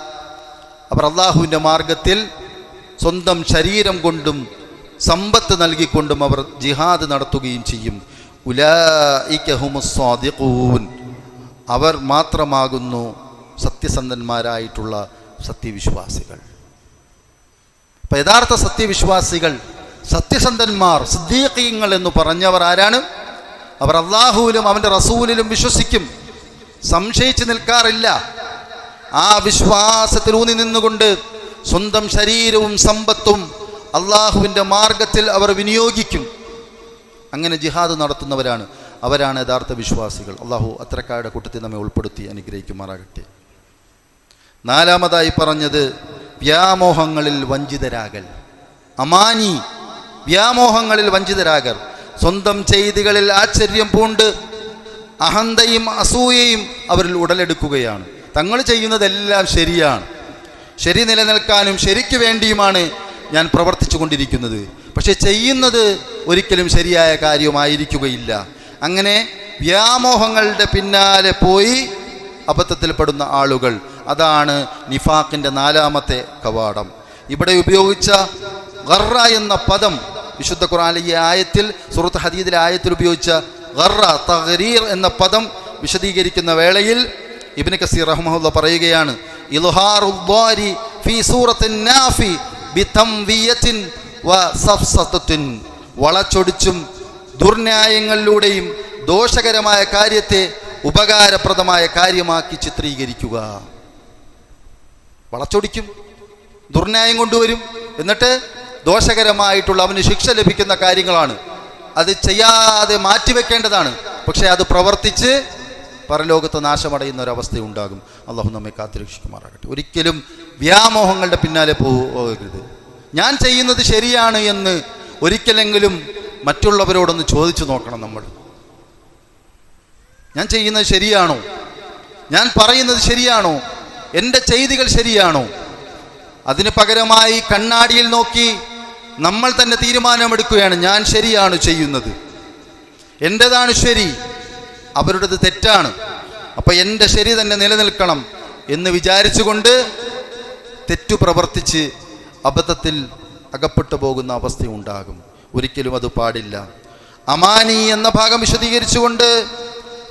അവർ അള്ളാഹുവിൻ്റെ മാർഗത്തിൽ സ്വന്തം ശരീരം കൊണ്ടും സമ്പത്ത് നൽകിക്കൊണ്ടും അവർ ജിഹാദ് നടത്തുകയും ചെയ്യും. ഉലൈക ഹുമുസ് സ്വാദിഖൂൻ. അവർ മാത്രമാകുന്നു സത്യസന്ധന്മാരായിട്ടുള്ള സത്യവിശ്വാസികൾ. അപ്പം യഥാർത്ഥ സത്യവിശ്വാസികൾ, സത്യസന്ധന്മാർ, സിദ്ദീഖീങ്ങൾ എന്ന് പറഞ്ഞവർ ആരാണ്? അവർ അള്ളാഹുവിലും അവൻ്റെ റസൂലിലും വിശ്വസിക്കും, സംശയിച്ച് നിൽക്കാറില്ല. ആ വിശ്വാസത്തിൽ ഊന്നി നിന്നുകൊണ്ട് സ്വന്തം ശരീരവും സമ്പത്തും അള്ളാഹുവിൻ്റെ മാർഗത്തിൽ അവർ വിനിയോഗിക്കും. അങ്ങനെ ജിഹാദ് നടത്തുന്നവരാണ്, അവരാണ് യഥാർത്ഥ വിശ്വാസികൾ. അള്ളാഹു അത്തരക്കാരുടെ കൂട്ടത്തിൽ നമ്മെ ഉൾപ്പെടുത്തി അനുഗ്രഹിക്കുമാറാകട്ടെ. നാലാമതായി പറഞ്ഞത് വ്യാമോഹങ്ങളിൽ വഞ്ചിതരാകൽ. അമാനി, വ്യാമോഹങ്ങളിൽ വഞ്ചിതരാകൽ. സ്വന്തം ചെയ്തികളിൽ ആശ്ചര്യം പൂണ്ട് അഹന്തയും അസൂയയും അവരിൽ ഉടലെടുക്കുകയാണ്. തങ്ങൾ ചെയ്യുന്നതെല്ലാം ശരിയാണ്, ശരി നിലനിൽക്കാനും ശരിക്ക് വേണ്ടിയുമാണ് ഞാൻ പ്രവർത്തിച്ചു കൊണ്ടിരിക്കുന്നത്, പക്ഷെ ചെയ്യുന്നത് ഒരിക്കലും ശരിയായ കാര്യമായിരിക്കുകയില്ല. അങ്ങനെ വ്യാമോഹങ്ങളുടെ പിന്നാലെ പോയി അബദ്ധത്തിൽപ്പെടുന്ന ആളുകൾ, അതാണ് നിഫാഖിൻ്റെ നാലാമത്തെ കവാടം. ഇവിടെ ഉപയോഗിച്ച ഗർറ എന്ന പദം വിശുദ്ധ ഖുർആനിലെ ഈ ആയത്തിൽ, സൂറത്ത് ഹദീദിലെ ആയത്തിൽ ഉപയോഗിച്ച ഗർറ, തഗ്രീർ എന്ന പദം വിശദീകരിക്കുന്ന വേളയിൽ ഇബ്നു കസീർ റഹ്മഹുല്ലാഹ് പറയുകയാണ്, ഇൽഹാറുദ്ദാരി ഫീ സൂറത്തിൻ നാഫി ബിതംവിയത്തിൻ വസഫ്സതത്തിൻ. വളച്ചൊടിച്ചും ദുർന്യായങ്ങളിലൂടെയും ദോഷകരമായ കാര്യത്തെ ഉപകാരപ്രദമായ കാര്യമാക്കി ചിത്രീകരിക്കുക. വളച്ചൊടിക്കും, ദുർന്യായം കൊണ്ടുവരും, എന്നിട്ട് ദോഷകരമായിട്ടുള്ള, അവന് ശിക്ഷ ലഭിക്കുന്ന കാര്യങ്ങളാണ്. അത് ചെയ്യാതെ മാറ്റിവെക്കേണ്ടതാണ്. പക്ഷേ അത് പ്രവർത്തിച്ച് പരലോകത്ത് നാശമടയുന്ന ഒരവസ്ഥയുണ്ടാകും. അള്ളാഹു നമ്മെ കാത്തുരക്ഷിക്കുമാറാകട്ടെ. ഒരിക്കലും വ്യാമോഹങ്ങളുടെ പിന്നാലെ പോകരുത്. ഞാൻ ചെയ്യുന്നത് ശരിയാണ് എന്ന് ഒരിക്കലെങ്കിലും മറ്റുള്ളവരോടൊന്ന് ചോദിച്ചു നോക്കണം. നമ്മൾ ഞാൻ ചെയ്യുന്നത് ശരിയാണോ, ഞാൻ പറയുന്നത് ശരിയാണോ, എൻ്റെ ചെയ്തികൾ ശരിയാണോ? അതിന് പകരമായി കണ്ണാടിയിൽ നോക്കി നമ്മൾ തന്നെ തീരുമാനമെടുക്കുകയാണ്, ഞാൻ ശരിയാണ് ചെയ്യുന്നത്, എൻ്റെതാണ് ശരി, അവരുടേത് തെറ്റാണ്, അപ്പം എൻ്റെ ശരി തന്നെ നിലനിൽക്കണം എന്ന് വിചാരിച്ചുകൊണ്ട് തെറ്റു പ്രവർത്തിച്ച് അബദ്ധത്തിൽ അകപ്പെട്ടു പോകുന്ന അവസ്ഥയുണ്ടാകും. ഒരിക്കലും അത് പാടില്ല. അമാനി എന്ന ഭാഗം വിശദീകരിച്ചുകൊണ്ട്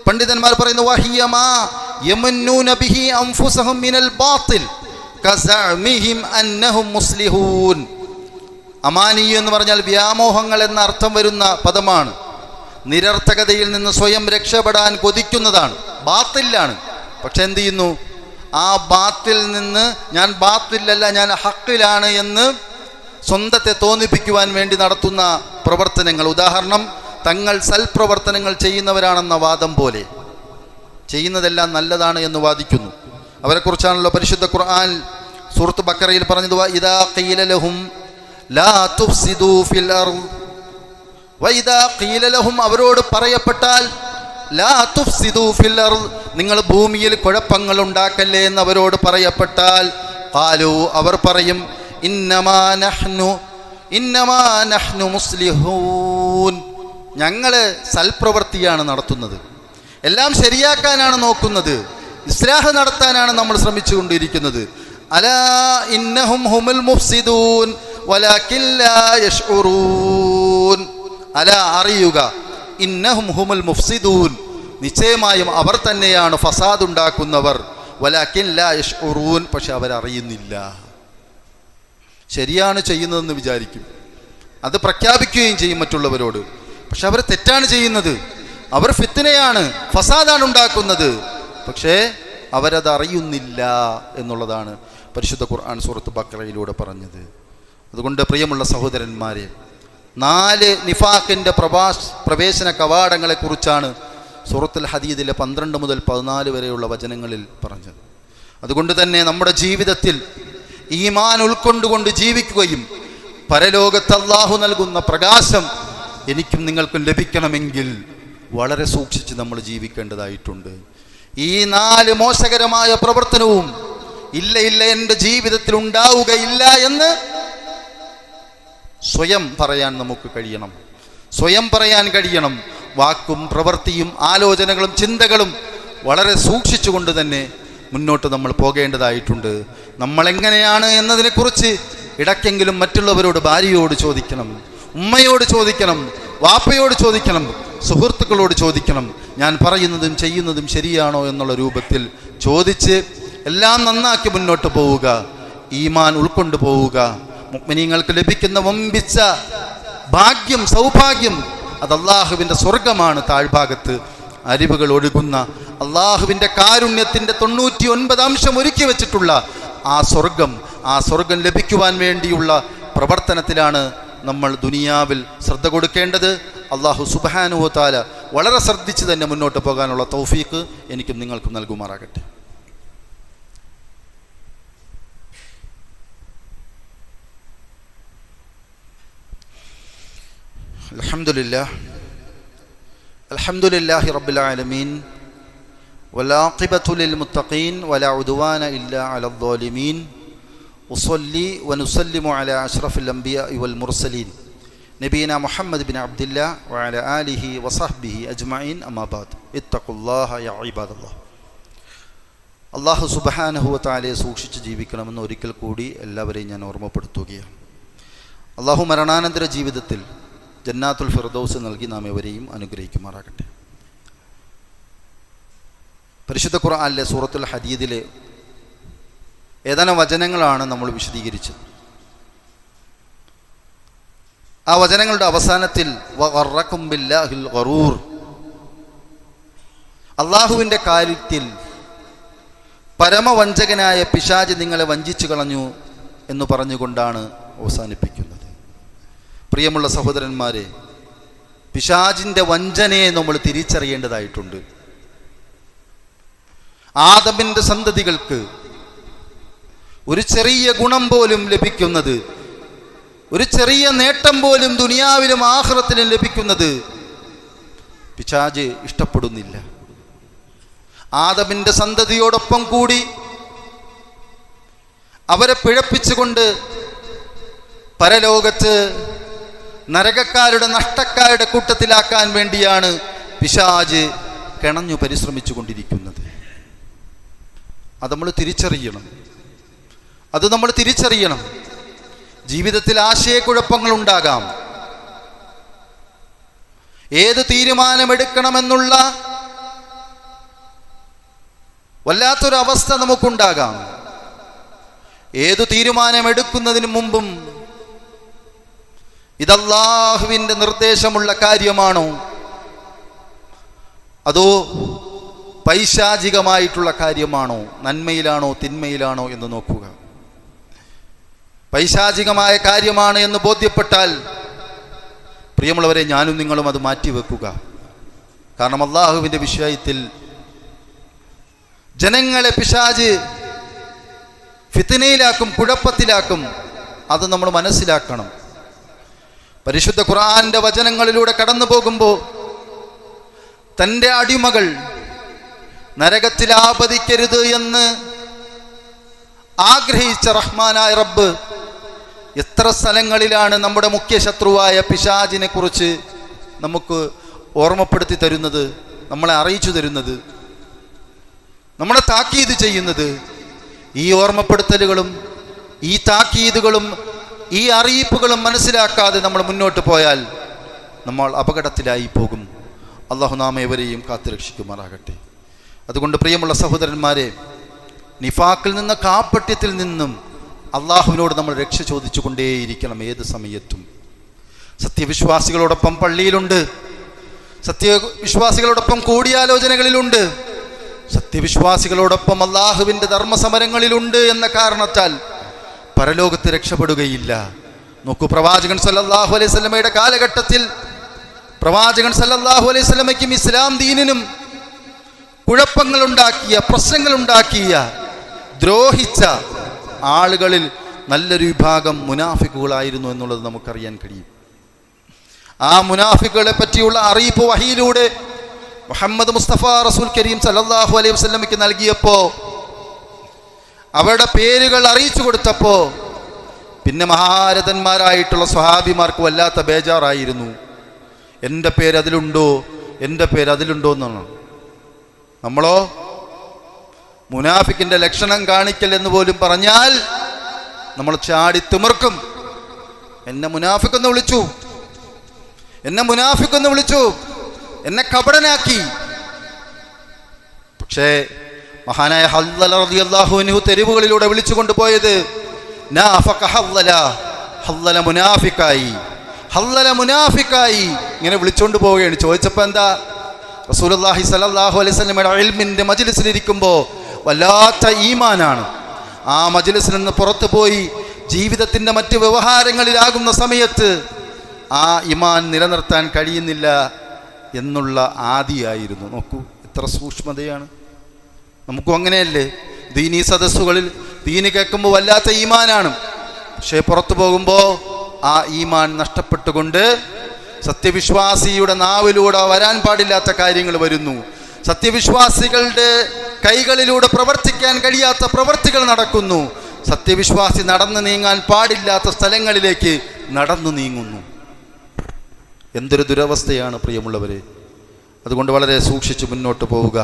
പണ്ഡിതന്മാർ പറയുന്നു, വഹിയമാ യമന്നൂന ബിഹി അൻഫുസഹും മിനൽ ബാത്തിൽ കസഅമിഹിം അന്നഹും മുസ്ലിഹൂൻ. അമാനി എന്ന് പറഞ്ഞാൽ വ്യാമോഹങ്ങൾ എന്ന അർത്ഥം വരുന്ന പദമാണ്. നിരർത്ഥകതയിൽ നിന്ന് സ്വയം രക്ഷപ്പെടാൻ കൊതിക്കുന്നതാണ്, ബാത്തിലാണ്. പക്ഷെ എന്ത് ചെയ്യുന്നു? ആ ബാത്തിൽ നിന്ന് ഞാൻ ബാത്തിലല്ല, ഞാൻ ഹക്കിലാണ് എന്ന് സ്വന്തത്തെ തോന്നിപ്പിക്കുവാൻ വേണ്ടി നടത്തുന്ന പ്രവർത്തനങ്ങൾ. ഉദാഹരണം, തങ്ങൾ സൽപ്രവർത്തനങ്ങൾ ചെയ്യുന്നവരാണെന്ന വാദം പോലെ, ചെയ്യുന്നതെല്ലാം നല്ലതാണ് എന്ന് വാദിക്കുന്നു. അവരെക്കുറിച്ചാണല്ലോ പരിശുദ്ധ ഖുർആൻ സൂറത്ത് ബക്കറയിൽ പറഞ്ഞത്, ഇദാ ഖീല ലഹും ലാ തുഫ്സിദൂ ഫിൽ അർദ് വഇദാ ഖീല ലഹും, അവരോട് പറയപ്പെട്ടാൽ ലാ തുഫ്സിദൂ ഫിൽ അർദ്, നിങ്ങൾ ഭൂമിയിൽ കുഴപ്പങ്ങൾ ഉണ്ടാക്കല്ലേ എന്ന് അവരോട് പറയപ്പെട്ടാൽ, ഖാലൂ, അവർ പറയും, ഇന്നമാ നഹ്നു മുസ്ലിഹൂൻ, ഞങ്ങൾ സൽപ്രവൃത്തിയാണ് നടത്തുന്നത്, എല്ലാം ശരിയാക്കാനാണ് നോക്കുന്നത്, ഇസ്ലാഹ് നടത്താനാണ് നമ്മൾ ശ്രമിച്ചുകൊണ്ടിരിക്കുന്നത്. അലാ ഇന്നഹും ഹുമുൽ മുഫ്സിദൂൻ വലാകിൻ ലാ യശ്ഉറൂൻ. അലാ, അറിയുക, ഇന്നഹും ഹുമുൽ മുഫ്സിദൂൻ, നിശ്ചയമായും അവർ തന്നെയാണ് ഫസാദ് ഉണ്ടാക്കുന്നവർ, വലാകിൻ ലാ യശ്ഉറൂൻ, പക്ഷെ അവരറിയുന്നില്ല. ശരിയാണ് ചെയ്യുന്നതെന്ന് വിചാരിക്കും, അത് പ്രഖ്യാപിക്കുകയും ചെയ്യും മറ്റുള്ളവരോട്, പക്ഷെ അവർ തെറ്റാണ് ചെയ്യുന്നത്, അവർ ഫിത്നയാണ്, ഫസാദാണ് ഉണ്ടാക്കുന്നത്, പക്ഷേ അവരത് അറിയുന്നില്ല എന്നുള്ളതാണ് പരിശുദ്ധ ഖുർആൻ സൂറത്ത് ബഖറയിലൂടെ പറഞ്ഞത്. അതുകൊണ്ട് പ്രിയമുള്ള സഹോദരന്മാരെ, 4 നിഫാഖിൻ്റെ പ്രവേശന കവാടങ്ങളെക്കുറിച്ചാണ് സൂറത്തുൽ ഹദീദിലെ 12 മുതൽ 14 വരെയുള്ള വചനങ്ങളിൽ പറഞ്ഞത്. അതുകൊണ്ട് തന്നെ നമ്മുടെ ജീവിതത്തിൽ ഈമാൻ ഉൾക്കൊണ്ടുകൊണ്ട് ജീവിക്കുകയും പരലോകത്ത് അല്ലാഹു നൽകുന്ന പ്രകാശം എനിക്കും നിങ്ങൾക്കും ലഭിക്കണമെങ്കിൽ വളരെ സൂക്ഷിച്ച് നമ്മൾ ജീവിക്കേണ്ടതായിട്ടുണ്ട്. ഈ 4 മോശകരമായ പ്രവർത്തനവും ഇല്ല എൻ്റെ ജീവിതത്തിൽ ഉണ്ടാവുകയില്ല എന്ന് സ്വയം പറയാൻ നമുക്ക് കഴിയണം, സ്വയം പറയാൻ കഴിയണം. വാക്കും പ്രവൃത്തിയും ആലോചനകളും ചിന്തകളും വളരെ സൂക്ഷിച്ചുകൊണ്ട് തന്നെ മുന്നോട്ട് നമ്മൾ പോകേണ്ടതായിട്ടുണ്ട്. നമ്മളെങ്ങനെയാണ് എന്നതിനെക്കുറിച്ച് ഇടയ്ക്കെങ്കിലും മറ്റുള്ളവരോട്, ഭാര്യയോട് ചോദിക്കണം, ഉമ്മയോട് ചോദിക്കണം, വാപ്പയോട് ചോദിക്കണം, സുഹൃത്തുക്കളോട് ചോദിക്കണം, ഞാൻ പറയുന്നതും ചെയ്യുന്നതും ശരിയാണോ എന്നുള്ള രൂപത്തിൽ ചോദിച്ച് എല്ലാം നന്നാക്കി മുന്നോട്ട് പോവുക, ഈമാൻ ഉൾക്കൊണ്ടു പോവുക. മുഅ്മിനീങ്ങൾക്ക് ലഭിക്കുന്ന വമ്പിച്ച ഭാഗ്യം, സൗഭാഗ്യം, അത് അള്ളാഹുവിൻ്റെ സ്വർഗമാണ്. താഴ്ഭാഗത്ത് അരുവികൾ ഒഴുകുന്ന അള്ളാഹുവിൻ്റെ കാരുണ്യത്തിൻ്റെ 99 അംശം ഒരുക്കി വെച്ചിട്ടുള്ള ആ സ്വർഗം ലഭിക്കുവാൻ വേണ്ടിയുള്ള പ്രവർത്തനത്തിലാണ് നമ്മൾ ദുനിയാവിൽ ശ്രദ്ധ കൊടുക്കേണ്ടത്. അള്ളാഹു സുബ്ഹാനഹു വ തആല വളരെ ശ്രദ്ധിച്ച് തന്നെ മുന്നോട്ട് പോകാനുള്ള തൗഫീഖ് എനിക്കും നിങ്ങൾക്കും നൽകുമാറാകട്ടെ. അൽഹംദുലില്ലാഹി റബ്ബിൽ ആലമീൻ വലാഖിബതു ലിൽ മുത്തഖീൻ വലാ ഉദ്വാന ഇല്ലാ അലൽ ളാലിമീൻ ഉസല്ലി വനുസല്ലിമു അലാ അഷ്റഫിൽ അംബിയാഇ വൽ മുർസലീൻ നബീന മുഹമ്മദ് ബിൻ അബ്ദില്ലാഹ് വഅലാ ആലിഹി വസഹ്ബിഹി അജ്മഈൻ അമ്മാ ബഅദ്. ഇത്തഖുല്ലാഹ യാ ഇബാദല്ലാഹ്. അല്ലാഹു സുബ്ഹാനഹു വ തആലയെ സൂക്ഷിച്ച് ജീവിക്കണമെന്ന് ഒരിക്കൽ കൂടി എല്ലാവരെയും ഞാൻ ഓർമ്മപ്പെടുത്തുകയാണ്. അല്ലാഹു മരണാനന്തര ജീവിതത്തിൽ ജന്നാത്തുൽ ഫിർദൗസ് നൽകി നാം എവരെയും അനുഗ്രഹിക്കുമാറാകട്ടെ. പരിശുദ്ധ ഖുർആനിലെ സൂറത്തുൽ ഹദീദിലെ ഏതാനും വചനങ്ങളാണ് നമ്മൾ വിശദീകരിച്ചത്. ആ വചനങ്ങളുടെ അവസാനത്തിൽ വഗറക്കും ബില്ലാഹിൽ ഗറൂർ, അള്ളാഹുവിൻ്റെ കാര്യത്തിൽ പരമവഞ്ചകനായ പിശാച് നിങ്ങളെ വഞ്ചിച്ചു കളഞ്ഞു എന്ന് പറഞ്ഞുകൊണ്ടാണ് അവസാനിപ്പിക്കുന്നത്. പ്രിയമുള്ള സഹോദരന്മാരെ, പിശാചിൻ്റെ വഞ്ചനയെ നമ്മൾ തിരിച്ചറിയേണ്ടതായിട്ടുണ്ട്. ആദമിൻ്റെ സന്തതികൾക്ക് ഒരു ചെറിയ ഗുണം പോലും ലഭിക്കുന്നത്, ഒരു ചെറിയ നേട്ടം പോലും ദുനിയാവിലും ആഖിറത്തിലും ലഭിക്കുന്നത് പിശാച് ഇഷ്ടപ്പെടുന്നില്ല. ആദമിൻ്റെ സന്തതിയോടൊപ്പം കൂടി അവരെ പിഴപ്പിച്ചുകൊണ്ട് പരലോകത്ത് നരകക്കാരുടെ നഷ്ടക്കാരുടെ കൂട്ടത്തിലാക്കാൻ വേണ്ടിയാണ് പിശാച് കിണഞ്ഞു പരിശ്രമിച്ചു കൊണ്ടിരിക്കുന്നത്. അത് നമ്മൾ തിരിച്ചറിയണം. ജീവിതത്തിൽ ആശയക്കുഴപ്പങ്ങൾ ഉണ്ടാകാം. ഏത് തീരുമാനമെടുക്കണമെന്നുള്ള വല്ലാത്തൊരവസ്ഥ നമുക്കുണ്ടാകാം. ഏതു തീരുമാനമെടുക്കുന്നതിന് മുമ്പും ഇതല്ലാഹുവിൻ്റെ നിർദ്ദേശമുള്ള കാര്യമാണോ അതോ പൈശാചികമായിട്ടുള്ള കാര്യമാണോ, നന്മയിലാണോ തിന്മയിലാണോ എന്ന് നോക്കുക. പൈശാചികമായ കാര്യമാണ് എന്ന് ബോധ്യപ്പെട്ടാൽ പ്രിയമുള്ളവരെ, ഞാനും നിങ്ങളും അത് മാറ്റിവെക്കുക. കാരണം അല്ലാഹുവിൻ്റെ വിഷയത്തിൽ ജനങ്ങളെ പിശാച് ഫിത്നയിലാക്കും, കുഴപ്പത്തിലാക്കും. അത് നമ്മൾ മനസ്സിലാക്കണം. പരിശുദ്ധ ഖുർആന്റെ വചനങ്ങളിലൂടെ കടന്നു പോകുമ്പോൾ തൻ്റെ അടിമകൾ നരകത്തിൽ ആപതിക്കരുത് എന്ന് ആഗ്രഹിച്ച റഹ്മാനായ റബ്ബ് എത്ര സ്ഥലങ്ങളിലാണ് നമ്മുടെ മുഖ്യ ശത്രുവായ പിശാചിനെ കുറിച്ച് നമുക്ക് ഓർമ്മപ്പെടുത്തി തരുന്നത്, നമ്മളെ അറിയിച്ചു തരുന്നത്, നമ്മളെ താക്കീത് ചെയ്യുന്നത്. ഈ ഓർമ്മപ്പെടുത്തലുകളും ഈ താക്കീതുകളും ഈ അറിയിപ്പുകളും മനസ്സിലാക്കാതെ നമ്മൾ മുന്നോട്ട് പോയാൽ നമ്മൾ അപകടത്തിലായി പോകും. അല്ലാഹു നാം ഏവരെയും കാത്തുരക്ഷിക്കുമാറാകട്ടെ. അതുകൊണ്ട് പ്രിയമുള്ള സഹോദരന്മാരെ, നിഫാക്കിൽ നിന്ന്, കാപ്പട്യത്തിൽ നിന്നും അള്ളാഹുവിനോട് നമ്മൾ രക്ഷ ചോദിച്ചു കൊണ്ടേയിരിക്കണം ഏത് സമയത്തും. സത്യവിശ്വാസികളോടൊപ്പം പള്ളിയിലുണ്ട്, സത്യവിശ്വാസികളോടൊപ്പം കൂടിയാലോചനകളിലുണ്ട്, സത്യവിശ്വാസികളോടൊപ്പം അള്ളാഹുവിൻ്റെ ധർമ്മസമരങ്ങളിലുണ്ട് എന്ന കാരണത്താൽ പരലോകത്ത് രക്ഷപ്പെടുകയില്ല. നോക്കൂ, പ്രവാചകൻ സല്ലല്ലാഹു അലൈഹി വസല്ലമയുടെ കാലഘട്ടത്തിൽ പ്രവാചകൻ സല്ലല്ലാഹു അലൈഹി വസല്ലമയ്ക്കും ഇസ്ലാം ദീനിനും കുഴപ്പങ്ങളുണ്ടാക്കിയ, പ്രശ്നങ്ങളുണ്ടാക്കിയ, ദ്രോഹിച്ച ആളുകളിൽ നല്ലൊരു വിഭാഗം മുനാഫിക്കുകളായിരുന്നു എന്നുള്ളത് നമുക്കറിയാൻ കഴിയും. ആ മുനാഫിക്കുകളെ പറ്റിയുള്ള അറിയിപ്പ് വഹിയിലൂടെ മുഹമ്മദ് മുസ്തഫ റസൂൽ കരീം സല്ലല്ലാഹു അലൈഹി വസല്ലമയ്ക്ക് നൽകിയപ്പോൾ, അവരുടെ പേരുകൾ അറിയിച്ചു കൊടുത്തപ്പോൾ പിന്നെ മഹാരഥന്മാരായിട്ടുള്ള സ്വഹാബിമാർക്ക് വല്ലാത്ത ബേജാറായിരുന്നു. എൻ്റെ പേര് അതിലുണ്ടോ, എൻ്റെ പേര് അതിലുണ്ടോ എന്നാണ്. നമ്മളോ മുനാഫിക്കിൻ്റെ ലക്ഷണം കാണിക്കൽ എന്ന് പോലും പറഞ്ഞാൽ നമ്മൾ ചാടി തിമിർക്കും. എന്നെ മുനാഫിക്കെന്ന് വിളിച്ചു, എന്നെ മുനാഫിക്കെന്ന് വിളിച്ചു, എന്നെ കപടനാക്കി. പക്ഷേ മഹാനായ ഹല്ലല റളിയല്ലാഹു അൻഹു തെരുവുകളിലൂടെ വിളിച്ചു കൊണ്ടുപോയത് നാഫഖ ഹല്ലല, ഹല്ലല മുനാഫിക്കായി, ഹല്ലല മുനാഫിക്കായി ഇങ്ങനെ വിളിച്ചുകൊണ്ട് പോവുകയാണ്. ചോദിച്ചപ്പോൾ എന്താ? റസൂലുള്ളാഹി സ്വല്ലല്ലാഹു അലൈഹി വസല്ലമയുടെ ഇൽമിൻ്റെ മജ്ലിസിലിരിക്കുമ്പോൾ വല്ലാത്ത ഈമാനാണ്. ആ മജ്ലിസിൽ നിന്ന് പുറത്തു പോയി ജീവിതത്തിൻ്റെ മറ്റ് വ്യവഹാരങ്ങളിലാകുന്ന സമയത്ത് ആ ഈമാൻ നിലനിർത്താൻ കഴിയുന്നില്ല എന്നുള്ള ആദിയായിരുന്നു. നോക്കൂ, എത്ര സൂക്ഷ്മതയാണ്. നമുക്കും അങ്ങനെയല്ലേ? ദീനീ സദസ്സുകളിൽ ദീന് കേൾക്കുമ്പോൾ വല്ലാത്ത ഈമാനാണ്, പക്ഷേ പുറത്തു പോകുമ്പോൾ ആ ഈമാൻ നഷ്ടപ്പെട്ടുകൊണ്ട് സത്യവിശ്വാസിയുടെ നാവിലൂടെ വരാൻ പാടില്ലാത്ത കാര്യങ്ങൾ വരുന്നു. സത്യവിശ്വാസികളുടെ കൈകളിലൂടെ പ്രവർത്തിക്കാൻ കഴിയാത്ത പ്രവർത്തികൾ നടക്കുന്നു. സത്യവിശ്വാസി നടന്നു നീങ്ങാൻ പാടില്ലാത്ത സ്ഥലങ്ങളിലേക്ക് നടന്നു നീങ്ങുന്നു. എന്തൊരു ദുരവസ്ഥയാണ് പ്രിയമുള്ളവരെ. അതുകൊണ്ട് വളരെ സൂക്ഷിച്ച് മുന്നോട്ട് പോവുക.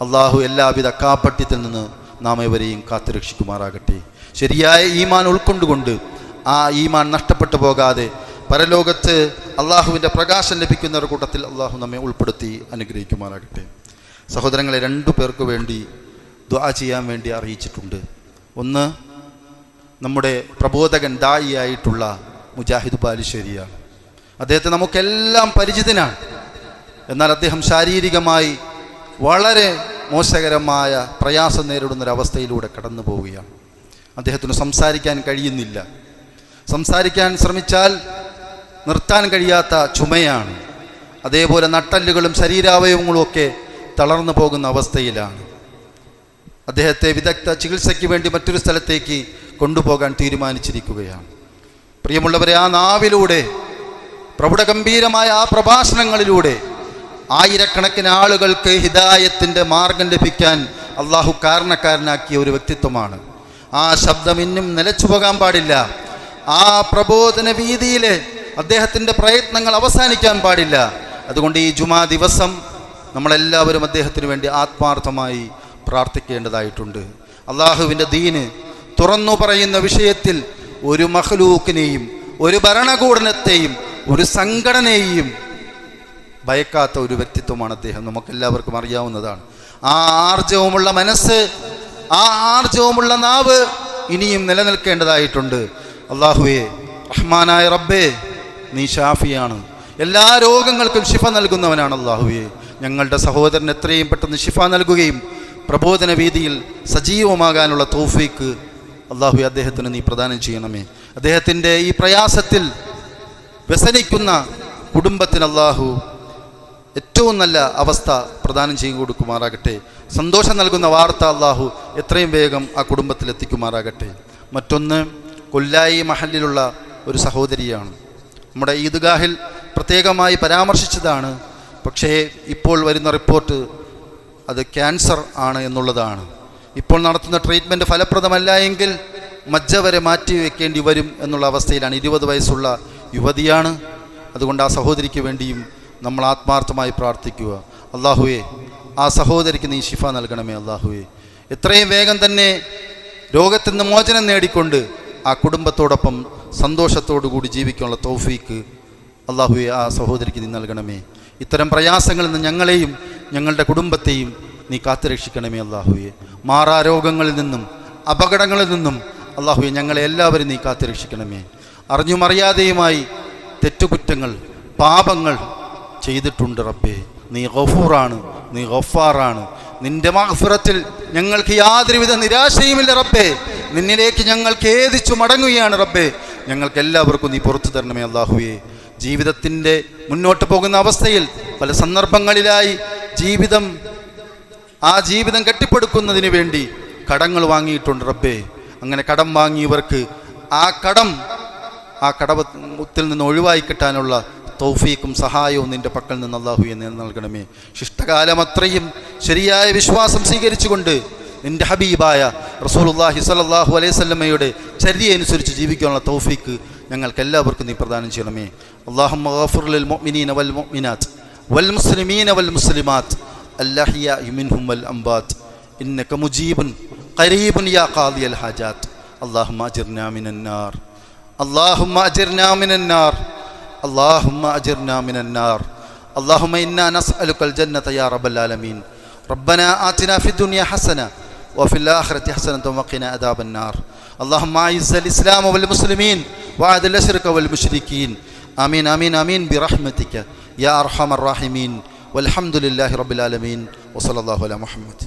അള്ളാഹു എല്ലാവിധ കാപ്പട്യത്തിൽ നിന്ന് നാം ഏവരെയും കാത്തുരക്ഷിക്കുമാറാകട്ടെ. ശരിയായ ഈമാൻ ഉൾക്കൊണ്ടുകൊണ്ട് ആ ഈമാൻ നഷ്ടപ്പെട്ടു പോകാതെ പരലോകത്ത് അള്ളാഹുവിൻ്റെ പ്രകാശം ലഭിക്കുന്ന ഒരു കൂട്ടത്തിൽ അള്ളാഹു നമ്മെ ഉൾപ്പെടുത്തി അനുഗ്രഹിക്കുമാറാകട്ടെ. സഹോദരങ്ങളെ, 2 പേർക്ക് വേണ്ടി ദുആ ചെയ്യാൻ വേണ്ടി അറിയിച്ചിട്ടുണ്ട്. ഒന്ന്, നമ്മുടെ പ്രബോധകൻ ദായിയായിട്ടുള്ള മുജാഹിദ് ബാലുശ്ശേരിയാണ്. അദ്ദേഹത്തെ നമുക്കെല്ലാം പരിചിതനാണ്. എന്നാൽ അദ്ദേഹം ശാരീരികമായി വളരെ മോശകരമായ പ്രയാസം നേരിടുന്നൊരവസ്ഥയിലൂടെ കടന്നു പോവുകയാണ്. അദ്ദേഹത്തിന് സംസാരിക്കാൻ കഴിയുന്നില്ല. സംസാരിക്കാൻ ശ്രമിച്ചാൽ നിർത്താൻ കഴിയാത്ത ചുമയാണ്. അതേപോലെ നട്ടെല്ലുകളും ശരീരാവയവങ്ങളും ഒക്കെ തളർന്നു പോകുന്ന അവസ്ഥയിലാണ്. അദ്ദേഹത്തെ വിദഗ്ധ ചികിത്സയ്ക്ക് വേണ്ടി മറ്റൊരു സ്ഥലത്തേക്ക് കൊണ്ടുപോകാൻ തീരുമാനിച്ചിരിക്കുകയാണ്. പ്രിയമുള്ളവരെ, ആ നാവിലൂടെ, പ്രൗഢഗംഭീരമായ ആ പ്രഭാഷണങ്ങളിലൂടെ ആയിരക്കണക്കിന് ആളുകൾക്ക് ഹിദായത്തിൻ്റെ മാർഗം ലഭിക്കാൻ അള്ളാഹു കാരണക്കാരനാക്കിയ ഒരു വ്യക്തിത്വമാണ്. ആ ശബ്ദം ഇന്നും നിലച്ചു പോകാൻ പാടില്ല. ആ പ്രബോധന വീതിയിലെ അദ്ദേഹത്തിൻ്റെ പ്രയത്നങ്ങൾ അവസാനിക്കാൻ പാടില്ല. അതുകൊണ്ട് ഈ ജുമാ ദിവസം നമ്മളെല്ലാവരും അദ്ദേഹത്തിന് വേണ്ടി ആത്മാർത്ഥമായി പ്രാർത്ഥിക്കേണ്ടതായിട്ടുണ്ട്. അള്ളാഹുവിൻ്റെ ദീന് തുറന്നു പറയുന്ന വിഷയത്തിൽ ഒരു മഖ്ലൂക്കിനെയും ഒരു ഭരണകൂടത്തെയും ഒരു സംഘടനയെയും ഭയക്കാത്ത ഒരു വ്യക്തിത്വമാണ് അദ്ദേഹം. നമുക്കെല്ലാവർക്കും അറിയാവുന്നതാണ്. ആ ആർജവമുള്ള മനസ്സ്, ആ ആർജവമുള്ള നാവ് ഇനിയും നിലനിൽക്കേണ്ടതായിട്ടുണ്ട്. അള്ളാഹുവേ, റഹ്മാനായ റബ്ബേ, നീ ഷാഫിയാണ്, എല്ലാ രോഗങ്ങൾക്കും ശിഫ നൽകുന്നവനാണ്. അള്ളാഹുവേ, ഞങ്ങളുടെ സഹോദരൻ എത്രയും പെട്ടെന്ന് ശിഫ നൽകുകയും പ്രബോധന വീതിയിൽ സജീവമാകാനുള്ള തൗഫീക്ക് അള്ളാഹുവേ അദ്ദേഹത്തിന് നീ പ്രദാനം ചെയ്യണമേ. അദ്ദേഹത്തിൻ്റെ ഈ പ്രയാസത്തിൽ വ്യസനിക്കുന്ന കുടുംബത്തിന് അള്ളാഹു ഏറ്റവും നല്ല അവസ്ഥ പ്രദാനം ചെയ്തു കൊടുക്കുമാറാകട്ടെ. സന്തോഷം നൽകുന്ന വാർത്ത അള്ളാഹു എത്രയും വേഗം ആ കുടുംബത്തിൽ എത്തിക്കുമാറാകട്ടെ. മറ്റൊന്ന്, കൊല്ലായി മഹലിലുള്ള ഒരു സഹോദരിയാണ്. നമ്മുടെ ഈദ്ഗാഹിൽ പ്രത്യേകമായി പരാമർശിച്ചതാണ്. പക്ഷേ ഇപ്പോൾ വരുന്ന റിപ്പോർട്ട് അത് ക്യാൻസർ ആണ് എന്നുള്ളതാണ്. ഇപ്പോൾ നടത്തുന്ന ട്രീറ്റ്മെൻറ്റ് ഫലപ്രദമല്ല എങ്കിൽ മജ്ജ വരെ മാറ്റി വയ്ക്കേണ്ടി വരും എന്നുള്ള അവസ്ഥയിലാണ്. 20 വയസ്സുള്ള യുവതിയാണ്. അതുകൊണ്ട് ആ സഹോദരിക്ക് വേണ്ടിയും നമ്മൾ ആത്മാർത്ഥമായി പ്രാർത്ഥിക്കുക. അള്ളാഹുവേ, ആ സഹോദരിക്ക് നീ ശിഫ നൽകണമേ. അള്ളാഹുവേ, എത്രയും വേഗം തന്നെ രോഗത്തിൽ നിന്ന് മോചനം നേടിക്കൊണ്ട് ആ കുടുംബത്തോടൊപ്പം സന്തോഷത്തോടു കൂടി ജീവിക്കാനുള്ള തൗഫീക്ക് അള്ളാഹുവേ ആ സഹോദരിക്ക് നീ നൽകണമേ. ഇത്തരം പ്രയാസങ്ങളിൽ നിന്ന് ഞങ്ങളെയും ഞങ്ങളുടെ കുടുംബത്തെയും നീ കാത്തുരക്ഷിക്കണമേ. അള്ളാഹുവേ, മാറാ രോഗങ്ങളിൽ നിന്നും അപകടങ്ങളിൽ നിന്നും അള്ളാഹുവേ ഞങ്ങളെ എല്ലാവരും നീ കാത്തുരക്ഷിക്കണമേ. അറിഞ്ഞും അറിയാതെയുമായി തെറ്റുകുറ്റങ്ങൾ, പാപങ്ങൾ ചെയ്തിട്ടുണ്ട് റബ്ബേ. നീ ഗഫൂറാണ്, നീ ഗഫാറാണ്. നിന്റെ മഗ്ഫിറത്തിൽ ഞങ്ങൾക്ക് യാതൊരുവിധ നിരാശയുമില്ല റബ്ബേ. നിന്നിലേക്ക് ഞങ്ങൾ ഖേദിച്ചു മടങ്ങുകയാണ് റബ്ബേ. ഞങ്ങൾക്ക് എല്ലാവർക്കും നീ പുറത്തു തരണമേ. അള്ളാഹുവേ, ജീവിതത്തിൻ്റെ മുന്നോട്ട് പോകുന്ന അവസ്ഥയിൽ പല സന്ദർഭങ്ങളിലായി ആ ജീവിതം കെട്ടിപ്പടുക്കുന്നതിന് വേണ്ടി കടങ്ങൾ വാങ്ങിയിട്ടുണ്ട് റബ്ബേ. അങ്ങനെ കടം വാങ്ങിയവർക്ക് ആ കടത്തിൽ നിന്ന് ഒഴിവായി കിട്ടാനുള്ള തൗഫീക്കും സഹായവും നിൻ്റെ പക്കൽ നിന്ന് അല്ലാഹുവേ നൽകണമേ. ശിഷ്ടകാലം അത്രയും ശരിയായ വിശ്വാസം സ്വീകരിച്ചുകൊണ്ട് നിൻ്റെ ഹബീബായ റസൂലുള്ളാഹി സ്വല്ലല്ലാഹു അലൈഹി വസല്ലമയുടെ ചര്യയനുസരിച്ച് ജീവിക്കാനുള്ള തൗഫീക്ക് ഞങ്ങൾക്ക് എല്ലാവർക്കും നീ പ്രദാനം ചെയ്യണമേ. അല്ലാഹുമ്മ ഗഫിർ ലിൽ മുഅ്മിനീന വൽ മുഅ്മിനാത്ത് വൽ മുസ്ലിമീന വൽ മുസ്ലിമാത്ത് അൽഅഹ്യാഇ മിൻഹും വൽ അംവാത്ത് ഇന്നക മുജീബുൻ ഖരീബുൻ യാ ഖാദിയൽ ഹാജാത്ത്. അല്ലാഹുമ്മ അജിർനാ മിനൻ നാർ, അല്ലാഹുമ്മ അജിർനാ മിനൻ നാർ, اللهم أجرنا من النار. اللهم إنا نسألك الجنة يا رب العالمين. ربنا آتنا في الدنيا حسنة وفي الآخرة حسنة وقنا عذاب النار. اللهم أعز الإسلام والمسلمين وأذل الشرك والمشركين. آمين آمين آمين برحمتك يا أرحم الراحمين. والحمد لله رب العالمين وصلى الله على محمد.